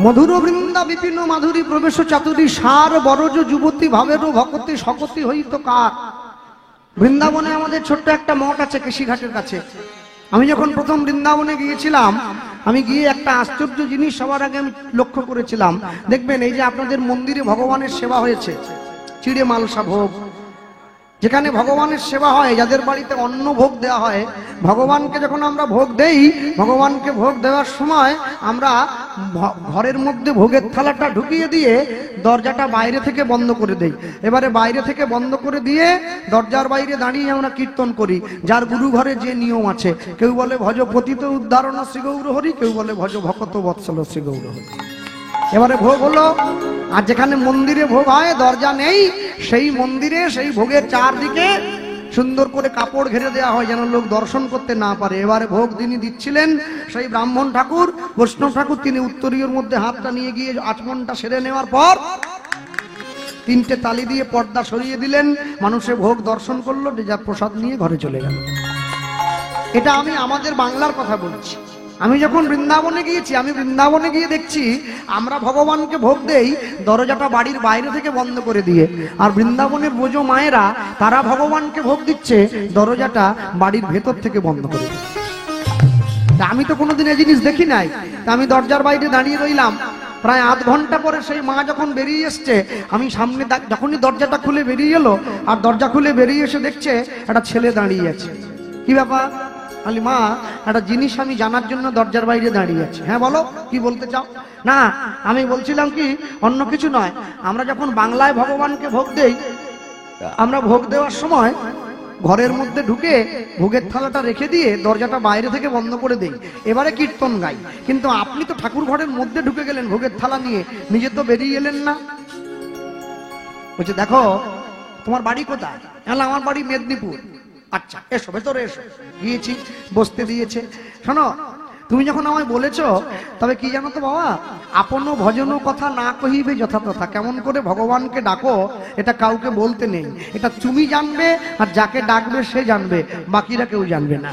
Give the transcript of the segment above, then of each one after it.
মধুর বৃন্দা বিপিন মাধুরী প্রবেশ চাতুরী সার বরজ যুবতী ভাবেরও ভকতি সকতি হইত কার। বৃন্দাবনে আমাদের ছোট্ট একটা মঠ আছে কেশিঘাটের কাছে। আমি যখন প্রথম বৃন্দাবনে গিয়েছিলাম, আমি গিয়ে একটা আশ্চর্য জিনিস সবার আগে আমি লক্ষ্য করেছিলাম। দেখবেন এই যে আপনাদের মন্দিরে ভগবানের সেবা হয়েছে, চিড়ে মালসা ভোগ, যেখানে ভগবানের সেবা হয়, যাদের বাড়িতে অন্ন ভোগ দেওয়া হয়, ভগবানকে যখন আমরা ভোগ দেই, ভগবানকে ভোগ দেওয়ার সময় আমরা ঘরের মধ্যে ভোগের থালাটা ঢুকিয়ে দিয়ে দরজাটা বাইরে থেকে বন্ধ করে দেই। এবারে বাইরে থেকে বন্ধ করে দিয়ে দরজার বাইরে দাঁড়িয়ে আমরা কীর্তন করি, যার গুরু ঘরে যে নিয়ম আছে। কেউ বলে ভজ পতিত উদ্ধারণ শ্রী গৌর হরি, কেউ বলে ভজ ভকত বৎসল শ্রী গৌর হরি। এবারে ভোগ হলো, আর যেখানে মন্দিরে ভোগ হয় দরজা নেই, সেই মন্দিরে সেই ভোগের চারদিকে সুন্দর করে কাপড় ঘিরে দেওয়া হয় যেন লোক দর্শন করতে না পারে। এবারে ভোগ যিনি দিচ্ছিলেন সেই ব্রাহ্মণ ঠাকুর, বৈষ্ণব ঠাকুর, তিনি উত্তরীয়র মধ্যে হাতটা নিয়ে গিয়ে আচমনটা সেরে নেওয়ার পর তিনটে তালি দিয়ে পর্দা সরিয়ে দিলেন। মানুষে ভোগ দর্শন করলো, যার প্রসাদ নিয়ে ঘরে চলে গেল। এটা আমি আমাদের বাংলার কথা বলছি। আমি যখন বৃন্দাবনে গিয়েছি, আমি বৃন্দাবনে গিয়ে দেখছি আমরা ভগবানকে ভোগ দেই দরজাটা বাড়ির বাইরে থেকে বন্ধ করে দিয়ে, আর বৃন্দাবনের বোঝো মায়েরা তারা ভগবানকে ভোগ দিচ্ছে দরজাটা বাড়ির ভেতর থেকে বন্ধ করে দিয়ে। আমি তো কোনোদিন এই জিনিস দেখি নাই। তা আমি দরজার বাইরে দাঁড়িয়ে রইলাম, প্রায় আধ ঘন্টা পরে সেই মা যখন বেরিয়ে এসছে, আমি সামনে যখনই দরজাটা খুলে বেরিয়ে এলো, আর দরজা খুলে বেরিয়ে এসে দেখছে একটা ছেলে দাঁড়িয়ে আছে। কি ব্যাপার? আলি মা, একটা জিনিস আমি জানার জন্য দরজার বাইরে দাঁড়িয়ে আছি। হ্যাঁ বলো, কি বলতে চাও? না, আমি বলছিলাম কি অন্য কিছু নয়, আমরা যখন বাংলায় ভগবানকে ভোগ দেই, আমরা ভোগ দেওয়ার সময় ঘরের মধ্যে ঢুকে ভোগের থালাটা রেখে দিয়ে দরজাটা বাইরে থেকে বন্ধ করে দেই, এবারে কীর্তন গাই। কিন্তু আপনি তো ঠাকুর ঘরের মধ্যে ঢুকে গেলেন ভোগের থালা নিয়ে, নিজে তো বেরিয়ে এলেন না। বলছে দেখো তোমার বাড়ি কোথায়? আমার বাড়ি মেদিনীপুর। আচ্ছা এসো, ভেতরে এসো। গিয়েছি, বসতে দিয়েছে। শোনো, তুমি যখন আমায় বলেছো, তবে কি জানো তো বাবা, আপন ভজন কথা না কহিবে যথাতথা। কেমন করে ভগবানকে ডাকো এটা কাউকে বলতে নেই, এটা তুমি জানবে, আর যাকে ডাকবে সে জানবে, বাকিরা কেউ জানবে না।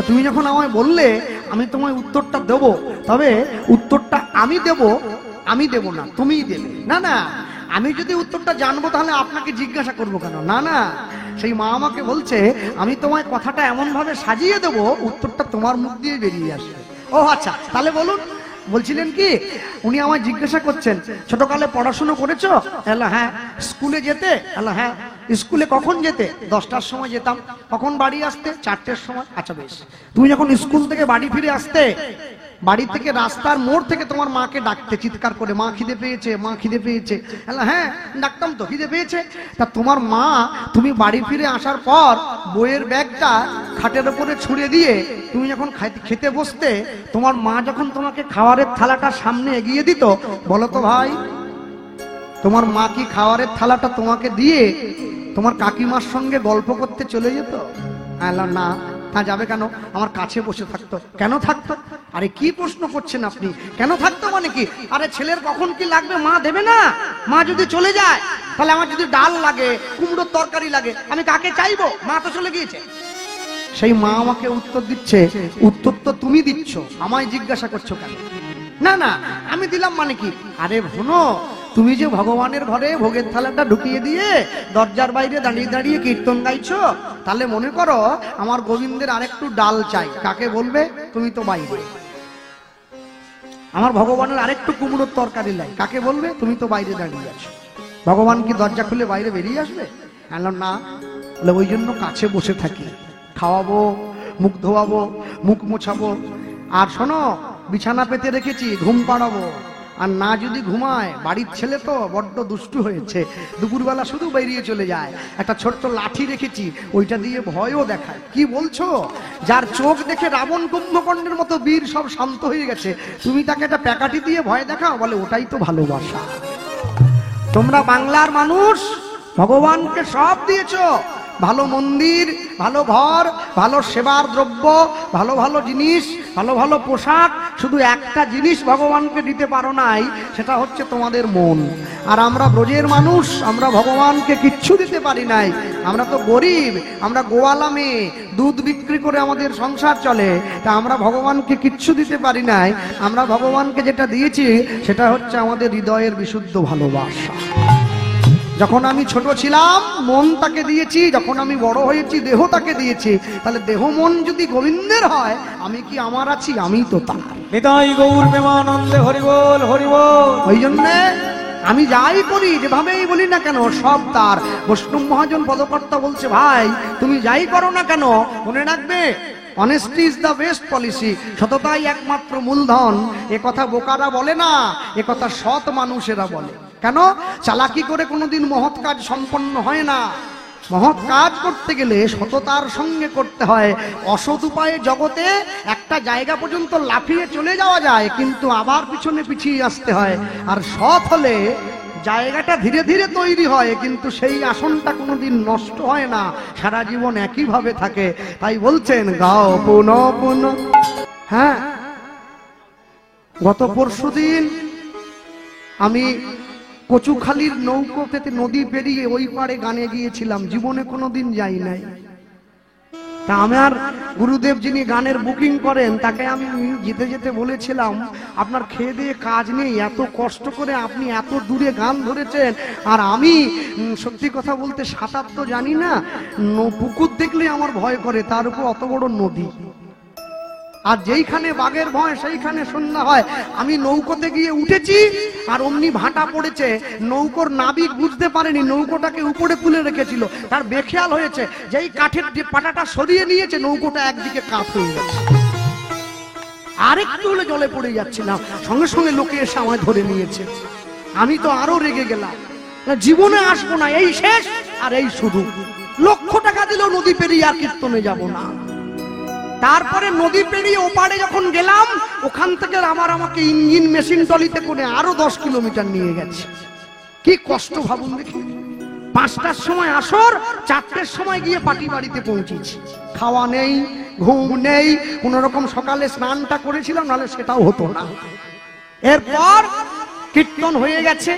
তুমি যখন আমায় বললে আমি তোমায় উত্তরটা দেব, তবে উত্তরটা আমি দেব না, তুমিই দেবে। না না, আমি যদি উত্তরটা জানবো তাহলে আপনাকে জিজ্ঞাসা করবো কেন? না না, সেই মা আমাকে বলছে আমি তোমায় কথাটা এমন ভাবে সাজিয়ে দেবো উত্তরটা তোমার মুখ দিয়ে বেরিয়ে আসবে। ও আচ্ছা, তাহলে বলুন। বলছিলেন কি, উনি আমায় জিজ্ঞাসা করছেন ছোটকালে পড়াশুনো করেছো? হ্যাঁ। স্কুলে যেতে? হ্যাঁ। স্কুলে কখন যেতে? 10টার সময় যেতাম। কখন বাড়ি আসতে? 4টের সময়। আচ্ছা বেশ। তুমি যখন স্কুল থেকে বাড়ি ফিরে আসতে, বাড়ি থেকে রাস্তার মোড় থেকে তোমার মাকে ডাকতে চিৎকার করে, মা খিদে পেয়েছে, মা খিদে পেয়েছে। হ্যাঁ ডাকতাম তো, খিদে পেয়েছে। তা তোমার মা তুমি বাড়ি ফিরে আসার পর বইয়ের ব্যাগটা খাটের উপরে ছুঁড়ে দিয়ে তুমি যখন খেতে বসতে, তোমার মা যখন তোমাকে খাবারের থালাটা সামনে এগিয়ে দিত, বলো তো ভাই, তোমার মা কি খাবারের থালাটা তোমাকে দিয়ে তোমার কাকিমার সঙ্গে গল্প করতে চলে যেত? না। তা যাবে কেন? আমার কাছে বসে থাকতো। কেন থাকতো? আরে কি প্রশ্ন করছেন আপনি? কেন থাকতো মানে কি? আরে ছেলের কখন কি লাগবে মা দেবে না? মা যদি চলে যায়, তাহলে আমার যদি ডাল লাগে, কুমড়োর তরকারি লাগে, আমি কাকে চাইবো? মা তো চলে গিয়েছে। সেই মা আমাকে উত্তর দিচ্ছে, উত্তর তো তুমি দিচ্ছ, আমায় জিজ্ঞাসা করছো কেন? না না, আমি দিলাম মানে কি? আরে ভুনো, তুমি যে ভগবানের ঘরে ভোগের থালাটা ঢুকিয়ে দিয়ে দরজার বাইরে দাঁড়িয়ে দাঁড়িয়ে কীর্তন গাইছো, তাহলে মনে করো আমার গোবিন্দের আরেকটু ডাল চাই, কাকে বলবে? তুমি তো বাইরে। আমার ভগবানের আরেকটু কুমড়োর তরকারি লাই, কাকে বলবে? তুমি তো বাইরে দাঁড়িয়ে আছো। ভগবান কি দরজা খুলে বাইরে বেরিয়ে আসবে? না। বলে ওই জন্য কাছে বসে থাকি, খাওয়াবো, মুখ ধোয়াবো, মুখ মোছাবো, আর শোনো বিছানা পেতে রেখেছি, ঘুম পাড়াবো। আর না যদি ঘুমায়, বাড়ির ছেলে তো বড্ড দুষ্টু হয়েছে, দুপুরবেলা শুধু বেরিয়ে চলে যায়। একটা ছোট্ট লাঠি রেখেছি, ওইটা দিয়ে ভয়ও দেখায়। কি বলছো? যার চোখ দেখে রাবণ কুম্ভকর্ণের মতো বীর সব শান্ত হয়ে গেছে, তুমি তাকে একটা প্যাকাঠি দিয়ে ভয় দেখাও? বলে ওটাই তো ভালোবাসা। তোমরা বাংলার মানুষ, ভগবানকে সব দিয়েছো, ভালো মন্দির, ভালো ঘর, ভালো সেবার দ্রব্য, ভালো ভালো জিনিস, ভালো ভালো পোশাক, শুধু একটা জিনিস ভগবানকে দিতে পারো নাই, সেটা হচ্ছে তোমাদের মন। আর আমরা ব্রজের মানুষ, আমরা ভগবানকে কিচ্ছু দিতে পারি নাই। আমরা তো গরিব, আমরা গোয়ালা মেয়ে, দুধ বিক্রি করে আমাদের সংসার চলে, তা আমরা ভগবানকে কিচ্ছু দিতে পারি নাই। আমরা ভগবানকে যেটা দিয়েছি সেটা হচ্ছে আমাদের হৃদয়ের বিশুদ্ধ ভালোবাসা। যখন আমি ছোট ছিলাম মন তাকে দিয়েছি, যখন আমি বড় হয়েছি দেহ তাকে দিয়েছি। তাহলে দেহ মন যদি গোবিন্দের হয়, আমি কি আমার আছি? আমি তো তার। নিতাই গৌর প্রেমানন্দে হরি বল হরি বল। ওই জন্যে আমি যাই করি, যেভাবেই বলি না কেন, সব তার। বৈষ্ণব মহাজন পদকর্তা বলছে, ভাই তুমি যাই করো না কেন, মনে রাখবে honesty is the best policy, সততাই একমাত্র মূলধন। এ কথা বোকারা বলে না, এ কথা সৎ মানুষেরা বলে। কেন? চালাকি করে কোনোদিন মহৎ কাজ সম্পন্ন হয় না। মহৎ কাজ করতে গেলে সততার সঙ্গে করতে হয়। অসৎ উপায়ে জগতে একটা জায়গা পর্যন্ত লাফিয়ে চলে যাওয়া যায়, কিন্তু আবার পিছনে পিছিয়ে আসতে হয়। আর সৎ হলে জায়গাটা ধীরে ধীরে তৈরি হয়, কিন্তু সেই আসনটা কোনোদিন নষ্ট হয় না, সারা জীবন একইভাবে থাকে। তাই বলছেন গাও পুন পুন। হ্যাঁ, গত পরশুদিন আমি কচুখালির নৌকো পেতে নদী পেরিয়ে ওই পারে গানে গিয়েছিলাম, জীবনে কোনোদিন যাই নাই। তা আমার গুরুদেব যিনি গানের বুকিং করেন, তাকে আমি যেতে যেতে বলেছিলাম, আপনার খেয়ে দিয়ে কাজ নেই, এত কষ্ট করে আপনি এত দূরে গান ধরেছেন, আর আমি সত্যি কথা বলতে সাঁতার তো জানি না, পুকুর দেখলে আমার ভয় করে, তার উপর অত বড় নদী। আর যেইখানে বাঘের ভয় সেইখানে সন্ধ্যা হয়। আমি নৌকোতে গিয়ে উঠেছি, আর অমনি ভাটা পড়েছে, নৌকোর নাবিক বুঝতে পারেনি, নৌকোটাকে উপরে তুলে রেখেছিল, তার বেখেয়াল হয়েছে, যেই কাঠের পাটাটা সরিয়ে নিয়েছে, নৌকোটা একদিকে কাত হয়ে গেছে, আরেকটু হলে জলে পড়ে যাচ্ছিলাম, সঙ্গে সঙ্গে লোকে এসে আমায় ধরে নিয়েছে। আমি তো আরো রেগে গেলাম, জীবনে আসবো না, এই শেষ আর এই শুরু। লক্ষ টাকা দিলেও নদী পেরিয়ে আর কীর্তনে যাব না। তারপরে নদী পেরিয়ে ওপারে যখন গেলাম, ওখান থেকে আমাকে ইঞ্জিন মেশিন টলিতে করে আরো 10 কিলোমিটার নিয়ে গেছে। কি কষ্ট ভাবুন দেখি। 5টার সময় আসর, 4টের সময় গিয়ে পাটি বাড়িতে পৌঁছেছি। খাওয়া নেই, ঘুম নেই, কোন রকম সকালে স্নানটা করেছিলাম, নাহলে সেটাও হতো না। এরপর কীর্তন হয়ে গেছে,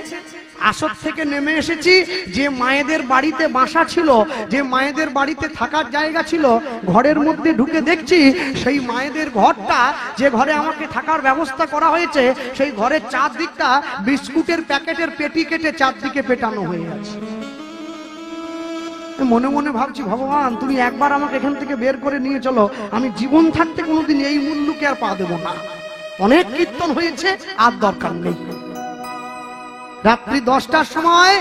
আসর থেকে নেমে এসেছি। যে মায়েদের বাড়িতে বাসা ছিল, যে মায়েদের বাড়িতে থাকার জায়গা ছিল, ঘরের মধ্যে ঢুকে দেখছি সেই মায়েদের ঘরটা, যে ঘরে আমাকে থাকার ব্যবস্থা করা হয়েছে, সেই ঘরের চারদিকটা বিস্কুটের প্যাকেটের পেটি কেটে চারদিকে পেটানো হয়ে আছে। মনে মনে ভাবছি, ভগবান তুমি একবার আমাকে এখান থেকে বের করে নিয়ে চলো, আমি জীবন থাকতে কোনোদিন এই মুল্লুকে আর পা দেব না। অনেক কীর্তন হয়েছে, আর দরকার নেই। রাত্রি 10টার সময়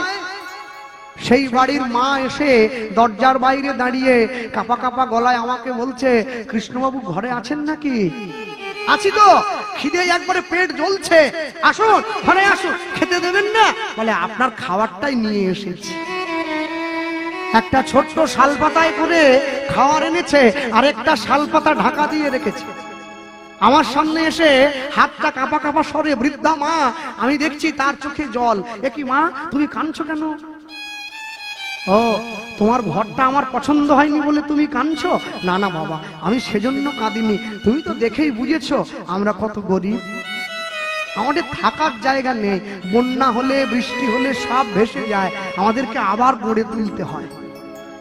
সেই বাড়ির মা এসে দরজার বাইরে দাঁড়িয়ে কাপা কাপা গলায় আমাকে বলছে, কৃষ্ণবাবু ঘরে আছেন নাকি? আছি তো, খিদে একবারে পেট জ্বলছে, আসুন ঘরে আসুন, খেতে দেবেন না? বলে আপনার খাবারটাই নিয়ে এসেছি। একটা ছোট্ট শালপাতায় করে খাবার এনেছে, আর একটা শালপাতা ঢাকা দিয়ে রেখেছে। আমার সামনে এসে হাতটা কাঁপা কাঁপা স্বরে, বৃদ্ধা মা, আমি দেখছি তার চোখে জল। এ কি মা, তুমি কাঁদছো কেন? ও, তোমার ঘরটা আমার পছন্দ হয়নি বলে তুমি কাঁদছো? না না বাবা, আমি সেজন্য কাঁদিনি, তুমি তো দেখেই বুঝেছো আমরা কত গরিব, আমাদের থাকার জায়গা নেই, বন্যা হলে বৃষ্টি হলে সব ভেসে যায়, আমাদেরকে আবার গড়ে তুলতে হয়।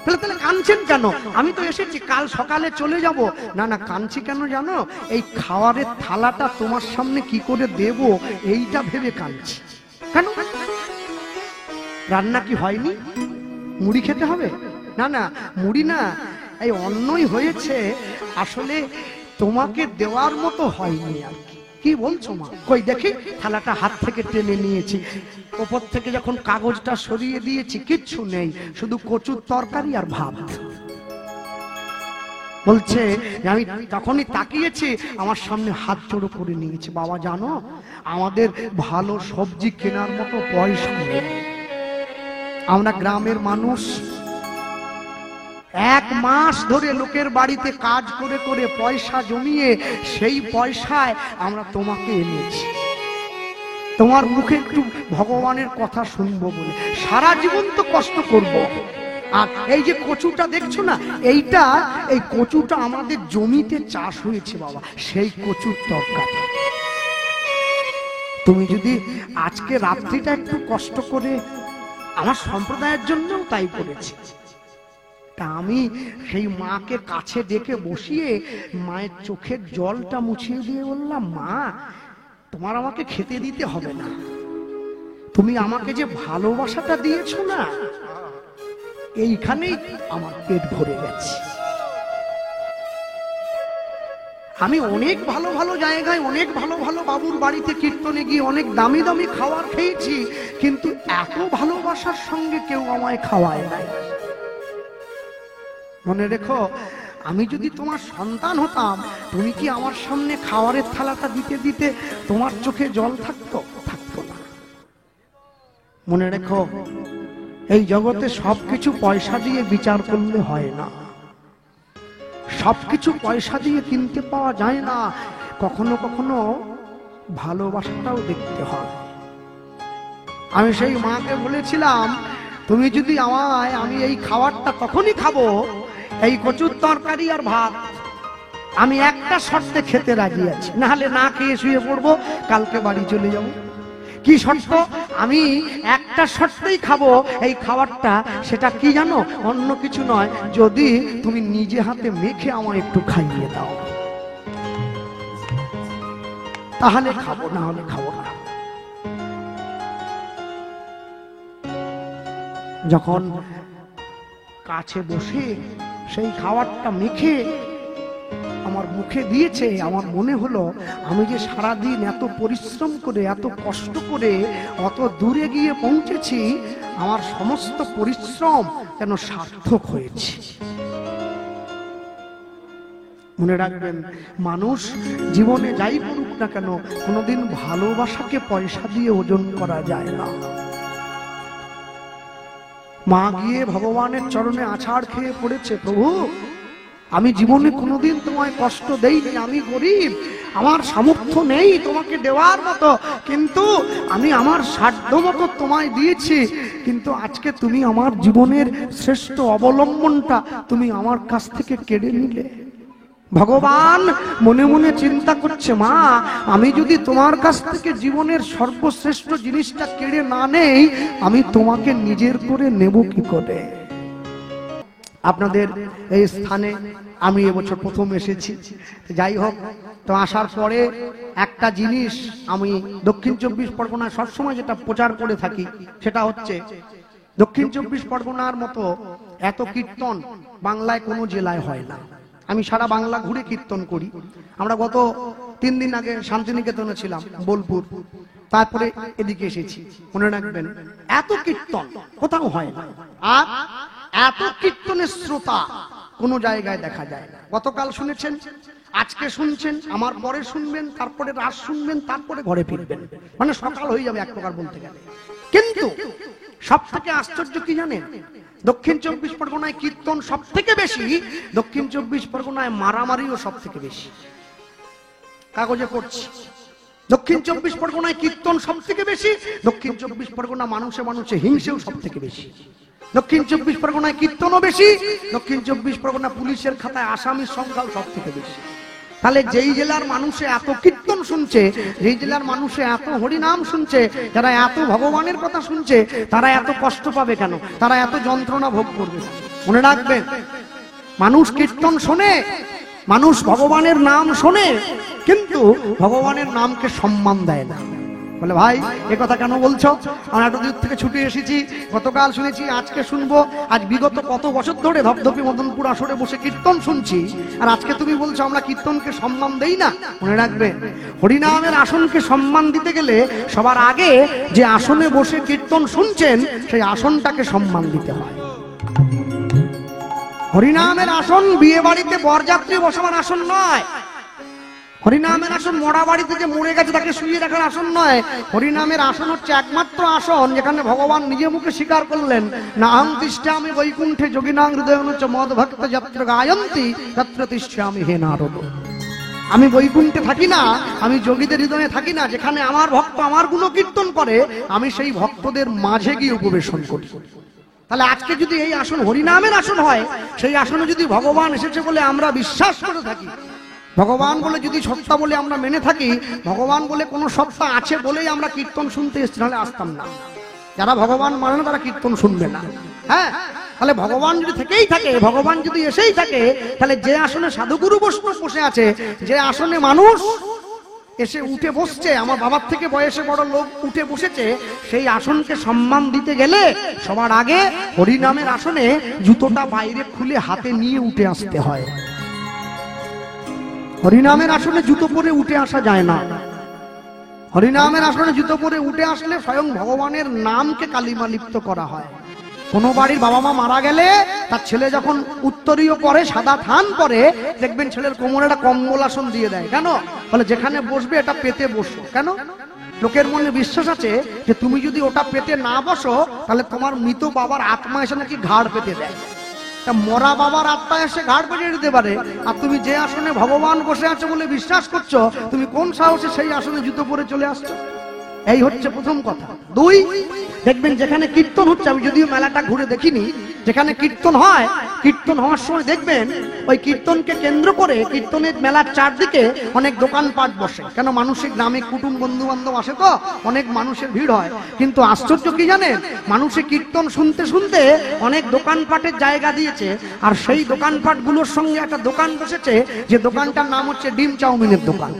তাহলে কাঁদছেন কেন? আমি তো এসেছি, কাল সকালে চলে যাব। না না, কাঁদছি কেন জানো? এই খাবারের থালাটা তোমার সামনে কি করে দেব এইটা ভেবে কাঁদছি। কেন? রান্না কি হয়নি? মুড়ি খেতে হবে? না না, মুড়ি না, এই অন্নই হয়েছে, আসলে তোমাকে দেওয়ার মতো হয়নি আর কি। কি বলছো মা? কই দেখি। থালাটা হাত থেকে টেনে নিয়েছি, ওপর থেকে যখন কাগজটা সরিয়ে দিয়েছি, কিচ্ছু নেই, শুধু কচুর তরকারি আর ভাত। বলছে আমি তখনই তাকিয়েছি, আমার সামনে হাত জোড়ো করে নিয়েছে, বাবা জানো আমাদের ভালো সবজি কেনার মতো পয়সা নেই, আমরা গ্রামের মানুষ, 1 মাস ধরে লোকের বাড়িতে কাজ করে করে পয়সা জমিয়ে সেই পয়সায় আমরা তোমাকে এনেছি, তোমার মুখে একটু ভগবানের কথা শুনবো বলে। সারা জীবন তো কষ্ট করব, আর এই যে কচুটা দেখছো না, এই কচুটা আমাদের জমিতে চাষ হয়েছে বাবা, সেই কচুর তরকারি। তুমি যদি আজকে রাত্রিটা একটু কষ্ট করে, আমার সম্প্রদায়ের জন্য তাই করেছি, তা আমি সেই মাকে কাছে ডেকে বসিয়ে মায়ের চোখের জলটা মুছিয়ে দিয়ে বললাম, মা তোমার আমাকে খেতে দিতে হবে না, তুমি আমাকে যে ভালোবাসাটা দিয়েছো না, এইখানেই আমার পেট ভরে গেছে। আমি অনেক ভালো ভালো জায়গায়, অনেক ভালো ভালো বাবুর বাড়িতে কীর্তনে গিয়ে অনেক দামি দামি খাবার খেয়েছি, কিন্তু এত ভালোবাসার সঙ্গে কেউ আমায় খাওয়ায় নাই। মনে রেখো, আমি যদি তোমার সন্তান হতাম, তুমি কি আমার সামনে খাবারের থালাটা দিতে দিতে তোমার চোখে জল থাকতো? থাকতো না। মনে রেখো, এই জগতে সবকিছু পয়সা দিয়ে বিচার করলে হয় না, সবকিছু পয়সা দিয়ে কিনতে পাওয়া যায় না, কখনো কখনো ভালোবাসাটাও দেখতে হয়। আমি সেই মাকে বলেছিলাম, তুমি যদি আমায়, আমি এই খাবারটা তখনই খাবো, এই কচুর তরকারি আর ভাত, আমি একটা শর্তে খেতে রাজি আছি, না হলে না খেয়ে শুয়ে পড়বো, কালকে বাড়ি চলে যাবো। কি শর্ত? আমি একটা শর্তেই খাবো এই খাবারটা, সেটা কি জানো? অন্য কিছু নয়, যদি তুমি নিজে হাতে মেখে আমায় একটু খাইয়ে দাও, তাহলে খাবো, না হলে খাবো না। যখন কাছে বসে সেই খাবারটা মেখে আমার মুখে দিয়েছে, আমার মনে হলো আমি যে সারাদিন এত পরিশ্রম করে, এত কষ্ট করে অত দূরে গিয়ে পৌঁছেছি, আমার সমস্ত পরিশ্রম যেন সার্থক হয়েছে। মনে রাখবেন, মানুষ জীবনে যাই করুক না কেন, কোনোদিন ভালোবাসাকে পয়সা দিয়ে ওজন করা যায় না। মা গিয়ে ভগবানের চরণে আছাড় খেয়ে পড়েছে, প্রভু আমি জীবনে কোনোদিন তোমায় কষ্ট দেইনি, আমি গরিব, আমার সামর্থ্য নেই তোমাকে দেওয়ার মতো, কিন্তু আমি আমার সাধ্য মতো তোমায় দিয়েছি, কিন্তু আজকে তুমি আমার জীবনের শ্রেষ্ঠ অবলম্বনটা তুমি আমার কাছ থেকে কেড়ে নিলে। ভগবান মনে মনে চিন্তা করছে, মা আমি যদি তোমার কাছ থেকে জীবনের সর্বশ্রেষ্ঠ জিনিসটা কেড়ে না নেই, আমি তোমাকে নিজের করে নেব কি করে? আপনাদের এই স্থানে আমি এবছর প্রথম এসেছি, যাই হোক, তো আসার পরে একটা জিনিস আমি দক্ষিণ 24 পরগনায় সবসময় যেটা প্রচার করে থাকি, সেটা হচ্ছে দক্ষিণ 24 পরগনার মতো এত কীর্তন বাংলায় কোনো জেলায় হয় না। আমি সারা বাংলা ঘুরে কীর্তন করি। আমরা গত 3 দিন আগে শান্তিনিকেতনে ছিলাম, বোলপুর, তারপরে এদিকে এসেছি। মনে রাখবেন, এত কীর্তন কোথাও হয় না, আর এত কীর্তনের শ্রোতা কোন জায়গায় দেখা যায় না। গতকাল শুনেছেন, আজকে শুনছেন, আমার পরে শুনবেন, তারপরে রাত শুনবেন, তারপরে ঘরে ফিরবেন, মানে সকাল হয়ে যাবে এক প্রকার বলতে গেলে। কিন্তু সব থেকে আশ্চর্য কি জানেন? দক্ষিণ 24 পরগনায় কীর্তন সব থেকে বেশি, দক্ষিণ 24 পরগনায় মারামারিও সব থেকে বেশি। কাগজে পড়ছি, দক্ষিণ 24 পরগনায় কীর্তন সব থেকে বেশি, দক্ষিণ 24 পরগনা মানুষে মানুষে হিংসেও সব থেকে বেশি। দক্ষিণ 24 পরগনায় কীর্তনও বেশি, দক্ষিণ 24 পরগনা পুলিশের খাতায় আসামির সংখ্যাও সব থেকে বেশি। তাহলে যেই জেলার মানুষে এত কীর্তন শুনছে, যেই জেলার মানুষে এত হরিনাম শুনছে, যারা এত ভগবানের কথা শুনছে, তারা এত কষ্ট পাবে কেন? তারা এত যন্ত্রণা ভোগ করবে? মনে রাখবেন, মানুষ কীর্তন শোনে, মানুষ ভগবানের নাম শোনে, কিন্তু ভগবানের নামকে সম্মান দেয় না। বলে, ভাই এ কথা কেন বলছো? আমরা এত দূর থেকে ছুটে এসেছি, গতকাল শুনেছি, আজকে শুনবো, আজ বিগত কত বছর ধরে ধপধপি মদনপুর আসরে বসে কীর্তন শুনছি, আর আজকে তুমি বলছো আমরা কীর্তনকে সম্মান দেই না? মনে রাখবে, হরিনামের আসনকে সম্মান দিতে গেলে সবার আগে যে আসনে বসে কীর্তন শুনছেন, সেই আসনটাকে সম্মান দিতে হয়। হরিনামের আসন বিয়ে বাড়িতে বরযাত্রী বসাবার আসন নয়। হরিনামের আসন মরা বাড়িতে যে মরে গেছে তাকে শুয়ে রাখার আসন নয়। হরিনামের আসন হচ্ছে একমাত্র আসন যেখানে ভগবান নিজে মুখে স্বীকার করলেন, না আহং তিষ্ঠামি বৈকুণ্ঠে যোগিনাং হৃদয়নুচ্চ মদ ভক্ত যত্র গায়ন্তি তত্র তিষ্ঠামি হে নারদ। আমি বৈকুণ্ঠে থাকি না, আমি যোগীদের হৃদয়ে থাকি না, যেখানে আমার ভক্ত আমার গুণ কীর্তন করে, আমি সেই ভক্তদের মাঝে গিয়ে উপবেশন করি। তাহলে আজকে যদি এই আসন হরিনামের আসন হয়, সেই আসনে যদি ভগবান এসেছে বলে আমরা বিশ্বাস করে থাকি, ভগবান বলে যদি সত্তা বলে আমরা মেনে থাকি, ভগবান বলে কোনো সত্তা আছে বলেই আমরা কীর্তন শুনতে এসেছি, নাহলে আসতাম না। যারা ভগবান মানে না তারা কীর্তন শুনবে না। হ্যাঁ, তাহলে ভগবান যদি থেকেই থাকে, ভগবান যদি এসেই থাকে, তাহলে যে আসনে সাধুগুরু বৈষ্ণব বসে আছে, যে আসনে মানুষ এসে উঠে বসছে, আমার বাবার থেকে বয়সে বড় লোক উঠে বসেছে, সেই আসনকে সম্মান দিতে গেলে সবার আগে হরিনামের আসনে জুতোটা বাইরে খুলে হাতে নিয়ে উঠে আসতে হয়। হরিনামের আসনে জুতো পরে উঠে আসা যায় না। হরিনামের আসনে জুতো পরে উঠে আসলে স্বয়ং ভগবানের নামকে কালিমা লিপ্ত করা হয়। কোনো বাড়ির বাবা মা মারা গেলে তার ছেলে যখন উত্তরীয় পরে, সাদা থান পরে, দেখবেন ছেলের কোমরে একটা কম্বল আসন দিয়ে দেয়। কেন? বলে যেখানে বসবে এটা পেতে বসো। কেন? লোকের মনে বিশ্বাস আছে যে তুমি যদি ওটা পেতে না বসো, তাহলে তোমার মৃত বাবার আত্মা এসে নাকি ঘাড় পেতে দেয়। তা মরা বাবার আত্মা এসে ঘাড় পেতে দিতে পারে, আর তুমি যে আসনে ভগবান বসে আছে বলে বিশ্বাস করছো, তুমি কোন সাহসে সেই আসনে জুতো পরে চলে আসছো? এই হচ্ছে প্রথম কথা। দুই, দেখবেন যেখানে কীর্তন হচ্ছে, আমি যদিও মেলাটা ঘুরে দেখিনি, যেখানে কীর্তন হয়, কীর্তন হওয়ার সময় দেখবেন ওই কীর্তনকে কেন্দ্র করে কীর্তনের মেলার চারদিকে অনেক দোকানপাট বসে। কেন? মানুষের গ্রামে কুটুম বন্ধু বান্ধব আসে, তো অনেক মানুষের ভিড় হয়। কিন্তু আশ্চর্য কি জানেন, মানুষে কীর্তন শুনতে শুনতে অনেক দোকানপাটের জায়গা দিয়েছে, আর সেই দোকানপাট গুলোর সঙ্গে একটা দোকান বসেছে, যে দোকানটার নাম হচ্ছে ডিম চাউমিনের দোকান।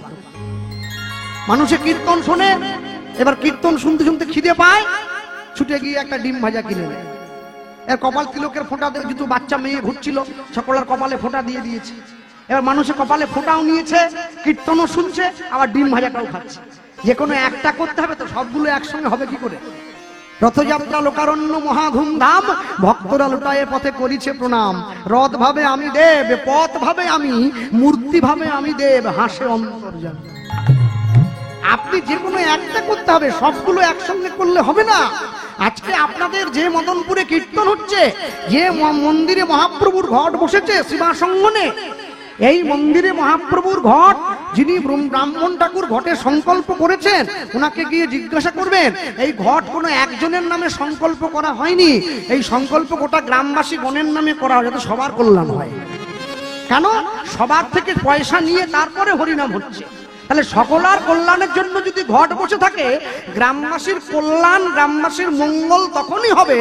মানুষে কীর্তন শোনে, এবার কীর্তন শুনতে শুনতে খিদে পায়, ছুটে গিয়ে একটা ডিম ভাজা কিনে নেয়। এর কপাল তিলকের ফোঁটা দিয়ে, যেহেতু বাচ্চা মেয়ে ঘুরছিল, সকলের কপালে ফোঁটা দিয়ে দিয়েছে। এবার মানুষের কপালে ফোঁটাও নিয়েছে, কীর্তনও শুনছে, আবার ডিম ভাজাটাও খাচ্ছে। যে কোনো একটা করতে হবে তো, সবগুলো একসঙ্গে হবে কি করে? রথযাত্রা লোকারণ্য মহা ধুমধাম, ভক্তরা লুটায়ে পথে করিছে প্রণাম। রথ ভাবে আমি দেব, পথ ভাবে আমি, মূর্তি ভাবে আমি দেব, হাসে অন্তর্যামী। আপনি যে কোনো একটা করতে হবে, সবগুলো একসঙ্গে করলে হবে না। আজকে আপনাদের যে মদনপুরে কীর্তন হচ্ছে, যে মন্দিরে মহাপ্রভুর ঘট বসেছে শিবাসঙ্গনে, এই মন্দিরে মহাপ্রভুর ঘট, যিনি ব্রাহ্মণ ঠাকুর ঘটে সংকল্প করেছেন, ওনাকে গিয়ে জিজ্ঞাসা করবেন, এই ঘট কোনো একজনের নামে সংকল্প করা হয়নি, এই সংকল্প গোটা গ্রামবাসী গণের নামে করা হয়, যাতে সবার কল্যাণ হয়। কেন? সবার থেকে পয়সা নিয়ে তারপরে হরিনাম হচ্ছে। তাহলে সকলার কল্যাণের জন্য যদি ঘট বসে থাকে, গ্রামবাসীর কল্যাণ, গ্রামবাসীর মঙ্গল তখনই হবে,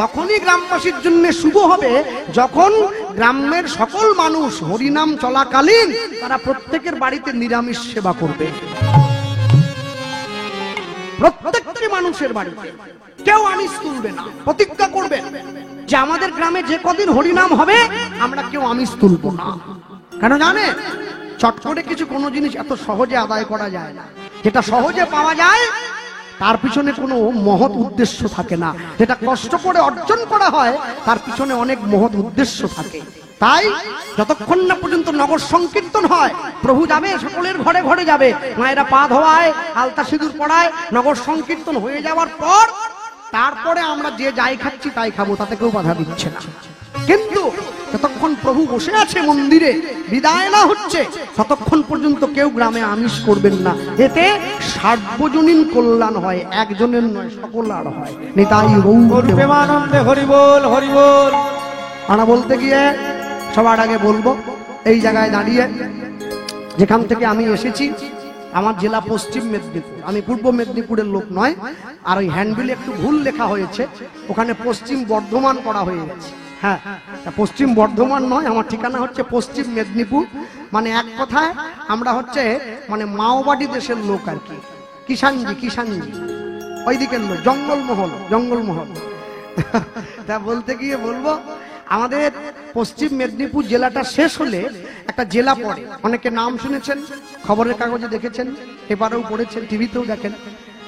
তখনই গ্রামবাসীর জন্য শুভ হবে, যখন গ্রামের সকল মানুষ হরিনাম চলাকালীন তারা প্রত্যেকের বাড়িতে নিরামিষ সেবা করবে। প্রত্যেকটি মানুষের বাড়িতে কেউ আমিষ তুলবে না, প্রতিজ্ঞা করবে যে আমাদের গ্রামে যে কদিন হরিনাম হবে আমরা কেউ আমিষ তুলব না। কেন জানে? চট করে কিছু কোনো জিনিস এত সহজে আদায় করা যায় না। যেটা সহজে পাওয়া যায় তার পিছনে কোনো মহৎ উদ্দেশ্য থাকে না, যেটা কষ্ট করে অর্জন করা হয় তার পিছনে অনেক মহৎ উদ্দেশ্য থাকে। তাই যতক্ষণ না পর্যন্ত নগর সংকীর্তন হয়, প্রভু যাবে, সকলের ঘরে ঘরে যাবে, মায়েরা পা ধোয়ায়, আলতা সিঁদুর পড়ায়, নগর সংকীর্তন হয়ে যাওয়ার পর তারপরে আমরা যে যাই খাচ্ছি তাই খাবো, তাতে কেউ বাধা দিচ্ছে না। কিন্তু যতক্ষণ প্রভু বসে আছে মন্দিরে, বিদায় না হচ্ছে, ততক্ষণ পর্যন্ত কেউ গ্রামে আমিষ করবেন না। এতে সার্বজনীন কল্যাণ হয়, একজনের নয়, সকলার হয়। নিতাই গৌর প্রেমানন্দে হরি বল, হরি বল। আনা বলতে গিয়ে সবার আগে বলবো, এই জায়গায় দাঁড়িয়ে যেখান থেকে আমি এসেছি, আমার জেলা পশ্চিম মেদিনীপুর, আমি পূর্ব মেদিনীপুরের লোক নয়। আর ওই হ্যান্ডবিলে একটু ভুল লেখা হয়েছে, ওখানে পশ্চিম বর্ধমান করা হয়ে গেছে। হ্যাঁ, পশ্চিম বর্ধমান নয়, আমার ঠিকানা হচ্ছে পশ্চিম মেদিনীপুর। মানে এক কথায় আমরা হচ্ছে মানে মাওবাড়ি দেশের লোক আর কি, কিষানজি ওই দিকের লোক, জঙ্গলমহল। তা বলতে গিয়ে বলবো, আমাদের পশ্চিম মেদিনীপুর জেলাটা শেষ হলে একটা জেলা পড়ে, অনেকে নাম শুনেছেন, খবরের কাগজে দেখেছেন, পেপারেও পড়েছেন, টিভিতেও দেখেন।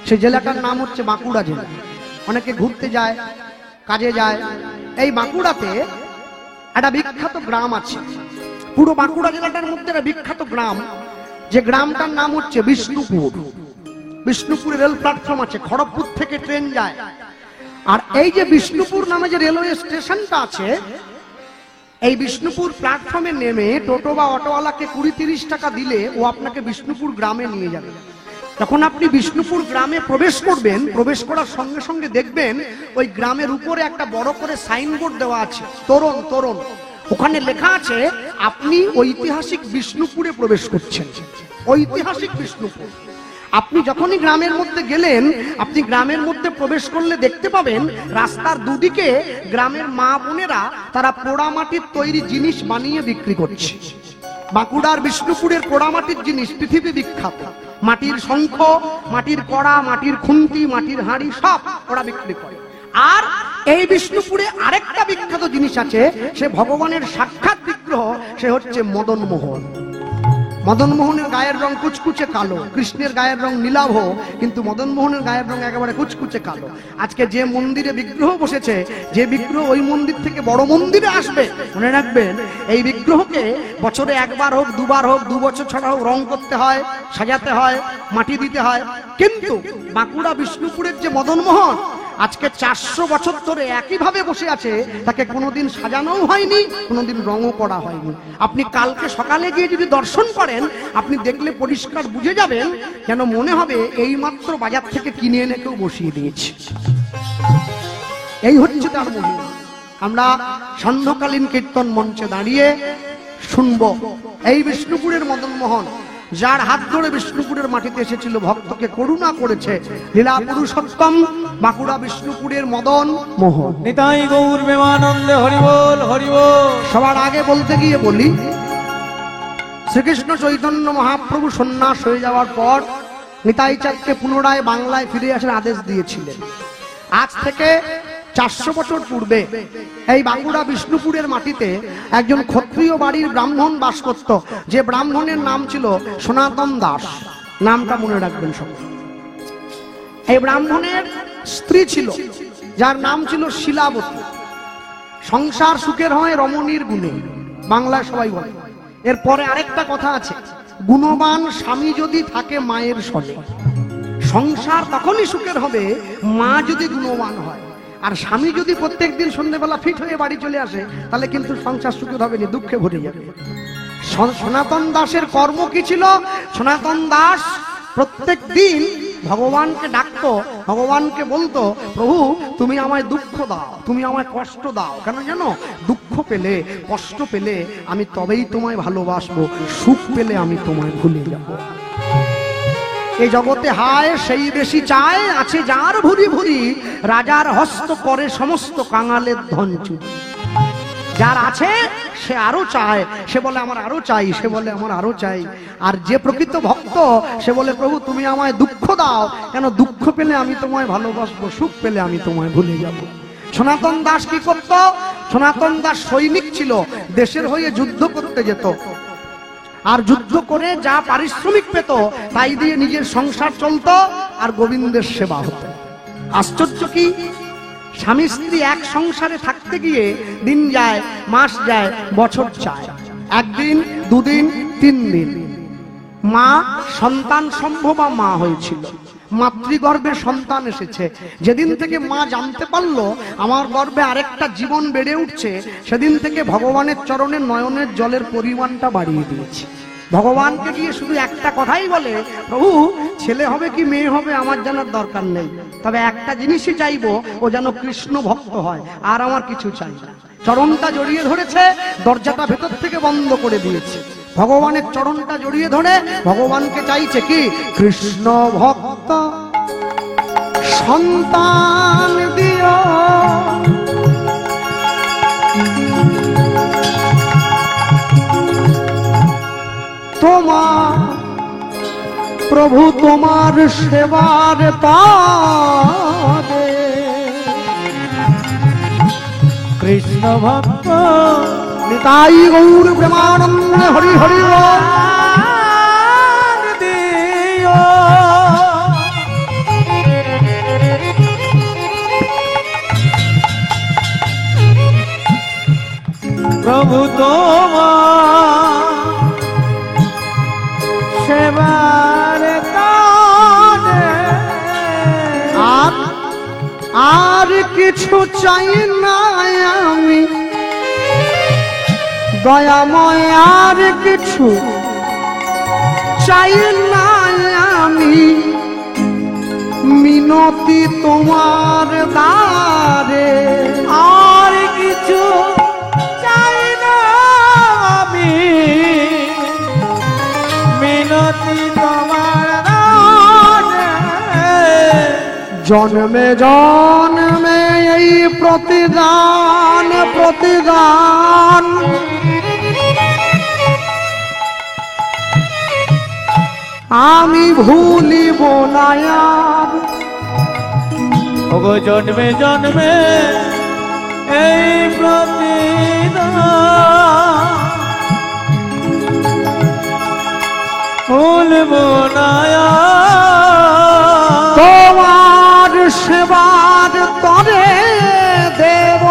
সেই জেলাটার নাম হচ্ছে বাঁকুড়া জেলা। অনেকে ঘুরতে যায়, কাজে যায়। এই বাঁকুড়াতে একটা বিখ্যাত গ্রাম আছে, পুরো বাঁকুড়া জেলাটার মধ্যে একটা বিখ্যাত গ্রাম, যে গ্রামটার নাম হচ্ছে বিষ্ণুপুর। বিষ্ণুপুরে রেল প্ল্যাটফর্ম আছে, খড়গপুর থেকে ট্রেন যায়। আর এই যে বিষ্ণুপুর নামে যে রেলওয়ে স্টেশনটা আছে, এই বিষ্ণুপুর প্ল্যাটফর্মে নেমে টোটো বা অটোওয়ালাকে 20-30 টাকা দিলে ও আপনাকে বিষ্ণুপুর গ্রামে নিয়ে যাবে। যখন আপনি বিষ্ণুপুর গ্রামে প্রবেশ করবেন, প্রবেশ করার সঙ্গে সঙ্গে দেখবেন ওই গ্রামের উপরে একটা বড় করে সাইনবোর্ড দেওয়া আছে, তোরণ তোরণ। ওখানে লেখা আছে আপনি ঐতিহাসিক বিষ্ণুপুরে প্রবেশ করছেন। ঐতিহাসিক বিষ্ণুপুর। আপনি যখনই গ্রামের মধ্যে গেলেন, আপনি গ্রামের মধ্যে প্রবেশ করলে দেখতে পাবেন রাস্তার দুদিকে গ্রামের মা বোনেরা তারা পোড়ামাটির তৈরি জিনিস বানিয়ে বিক্রি করছে। বাঁকুড়ার বিষ্ণুপুরের পোড়ামাটির জিনিস পৃথিবী বিখ্যাত। মাটির শঙ্খ, মাটির কড়া, মাটির খুন্তি, মাটির হাঁড়ি সব ওরা বিক্রি করে। আর এই বিষ্ণুপুরে আরেকটা বিখ্যাত জিনিস আছে, সে ভগবানের সাক্ষাৎ বিগ্রহ, সে হচ্ছে মদন মোহন। মদন মোহনের গায়ের রং কুচকুচে কালো, কৃষ্ণের গায়ের রং নীলাভ, কিন্তু মদন মোহনের গায়ের রং একেবারে কুচকুচে কালো। আজকে যে মন্দিরে বিগ্রহ বসেছে, যে বিগ্রহ ওই মন্দির থেকে বড় মন্দিরে আসবে, মনে রাখবেন এই বিগ্রহকে বছরে একবার হোক, দুবার হোক, 2 বছর ছাড়া হোক রং করতে হয়, সাজাতে হয়, মাটি দিতে হয়। কিন্তু বাঁকুড়া বিষ্ণুপুরের যে মদন মোহন আজকে 400 বছর ধরে একইভাবে বসে আছে, তাকে কোনোদিন সাজানোও হয়নি, কোনোদিন রঙও করা হয়নি। আপনি কালকে সকালে গিয়ে যদি দর্শন করেন, আপনি দেখলে পরিষ্কার বুঝে যাবেন, যেন মনে হবে এইমাত্র বাজার থেকে কিনে এনে কেউ বসিয়ে দিয়েছে। এই হচ্ছে তার মহিমা। আমরা সান্ধ্যকালীন কীর্তন মঞ্চে দাঁড়িয়ে শুনবো এই বিষ্ণুপুরের মদন মোহন, যার হাত ধরে বিষ্ণুপুরের মাটিতে এসেছিল, ভক্তকে করুণা করেছে, লীলা পুরুষোত্তম বাঁকুড়া বিষ্ণুপুরের মদন মোহন। নিতাই গৌর প্রেমানন্দে হরিবোল হরিবোল। সবার আগে বলতে গিয়ে বলি, শ্রীকৃষ্ণ চৈতন্য মহাপ্রভু সন্ন্যাস হয়ে যাওয়ার পর নিতাই চাঁদকে পুনরায় বাংলায় ফিরে আসার আদেশ দিয়েছিলেন। আজ থেকে 400 বছর পূর্বে এই বাঁকুড়া বিষ্ণুপুরের মাটিতে একজন ক্ষত্রিয় বাড়ির ব্রাহ্মণ বাস করত, যে ব্রাহ্মণের নাম ছিল সনাতন দাস। নামটা মনে রাখবেন সব। এই ব্রাহ্মণের স্ত্রী ছিল, যার নাম ছিল শিলাবতী। সংসার সুখের হয় রমণীর গুণে, বাংলায় সবাই বলে। এরপরে আরেকটা কথা আছে, গুণবান স্বামী যদি থাকে মায়ের সনে। সংসার তখনই সুখের হবে মা যদি গুণবান হয়। আর স্বামী যদি প্রত্যেকদিন সন্ধ্যেবেলা ফিট হয়ে বাড়ি চলে আসে, তাহলে কিন্তু সংসার সুখের হবে না, দুঃখে ভরে যাবে। সনাতন দাসের কর্ম কি ছিল? সনাতন দাস প্রত্যেক দিন ভগবানকে ডাকতো, ভগবানকে বলতো, প্রভু তুমি আমায় দুঃখ দাও, তুমি আমায় কষ্ট দাও। কেন জানো? দুঃখ পেলে, কষ্ট পেলে আমি তবেই তোমায় ভালোবাসবো, সুখ পেলে আমি তোমায় ভুলে যাব। এই জগতে হায় সেই বেশি চায়, আছে যার ভুরি ভুরি, রাজার হস্ত করে সমস্ত কাঙালের ধন চুরি। যার আছে সে আরো চায়, সে বলে আমার আরো চাই, সে বলে আমার আরো চাই। আর যে প্রকৃত ভক্ত, সে বলে প্রভু তুমি আমায় দুঃখ দাও, কেন দুঃখ পেলে আমি তোমায় ভালোবাসবো, সুখ পেলে আমি তোমায় ভুলে যাব। সনাতন দাস কি করত? সনাতন দাস সৈনিক ছিল, দেশের হয়ে যুদ্ধ করতে যেত। আর যুদ্ধ করে যা পারিশ্রমিক পেত তাই দিয়ে নিজের সংসার চলতো, আর গোবিন্দের সেবা হতো। আশ্চর্য কি, স্বামী স্ত্রী এক সংসারে থাকতে গিয়ে দিন যায়, মাস যায়, বছর যায়, 1 দিন 2 দিন 3 দিন। মা সন্তান সম্ভবা মা হয়েছিল, মাতৃগর্ভে সন্তান এসেছে। যেদিন থেকে মা জানতে পারলো আমার গর্ভে আরেকটা জীবন বেড়ে উঠছে, সেদিন থেকে ভগবানের চরণে নয়নের জলের পরিমাণটা বাড়িয়ে দিয়েছে। ভগবানকে গিয়ে শুধু একটা কথাই বলে, প্রভু ছেলে হবে কি মেয়ে হবে আমার জানার দরকার নেই, তবে একটা জিনিসই চাইবো, ও যেন কৃষ্ণ ভক্ত হয়, আর আমার কিছু চাই না। চরণটা জড়িয়ে ধরেছে, দরজাটা ভেতর থেকে বন্ধ করে দিয়েছে। ভগবানের চরণটা জড়িয়ে ধরে ভগবানকে চাইছে কি? কৃষ্ণ ভক্ত সন্তান দিও, তোমার প্রভু তোমার সেবার পাবে। কৃষ্ণ ভক্ত নিতাই গৌর প্রেমানন্দে হরি হরি বল। দিও প্রভু তোমার সেবার কানে। আর কিছু চাই না আমি দয়াময়, আর কিছু চাই না আমি মিনতি তোমার দ্বারে, আর কিছু চাই না আমি, মিনতি তোমার দ্বারে। জন্মে জন্মে এই প্রতিদান প্রতিদান আমি ভুলিব না আর। ওগো জন্মে জন্মে এই প্রতিদান ভুলব না আর। তোমার সেবার তরে দেব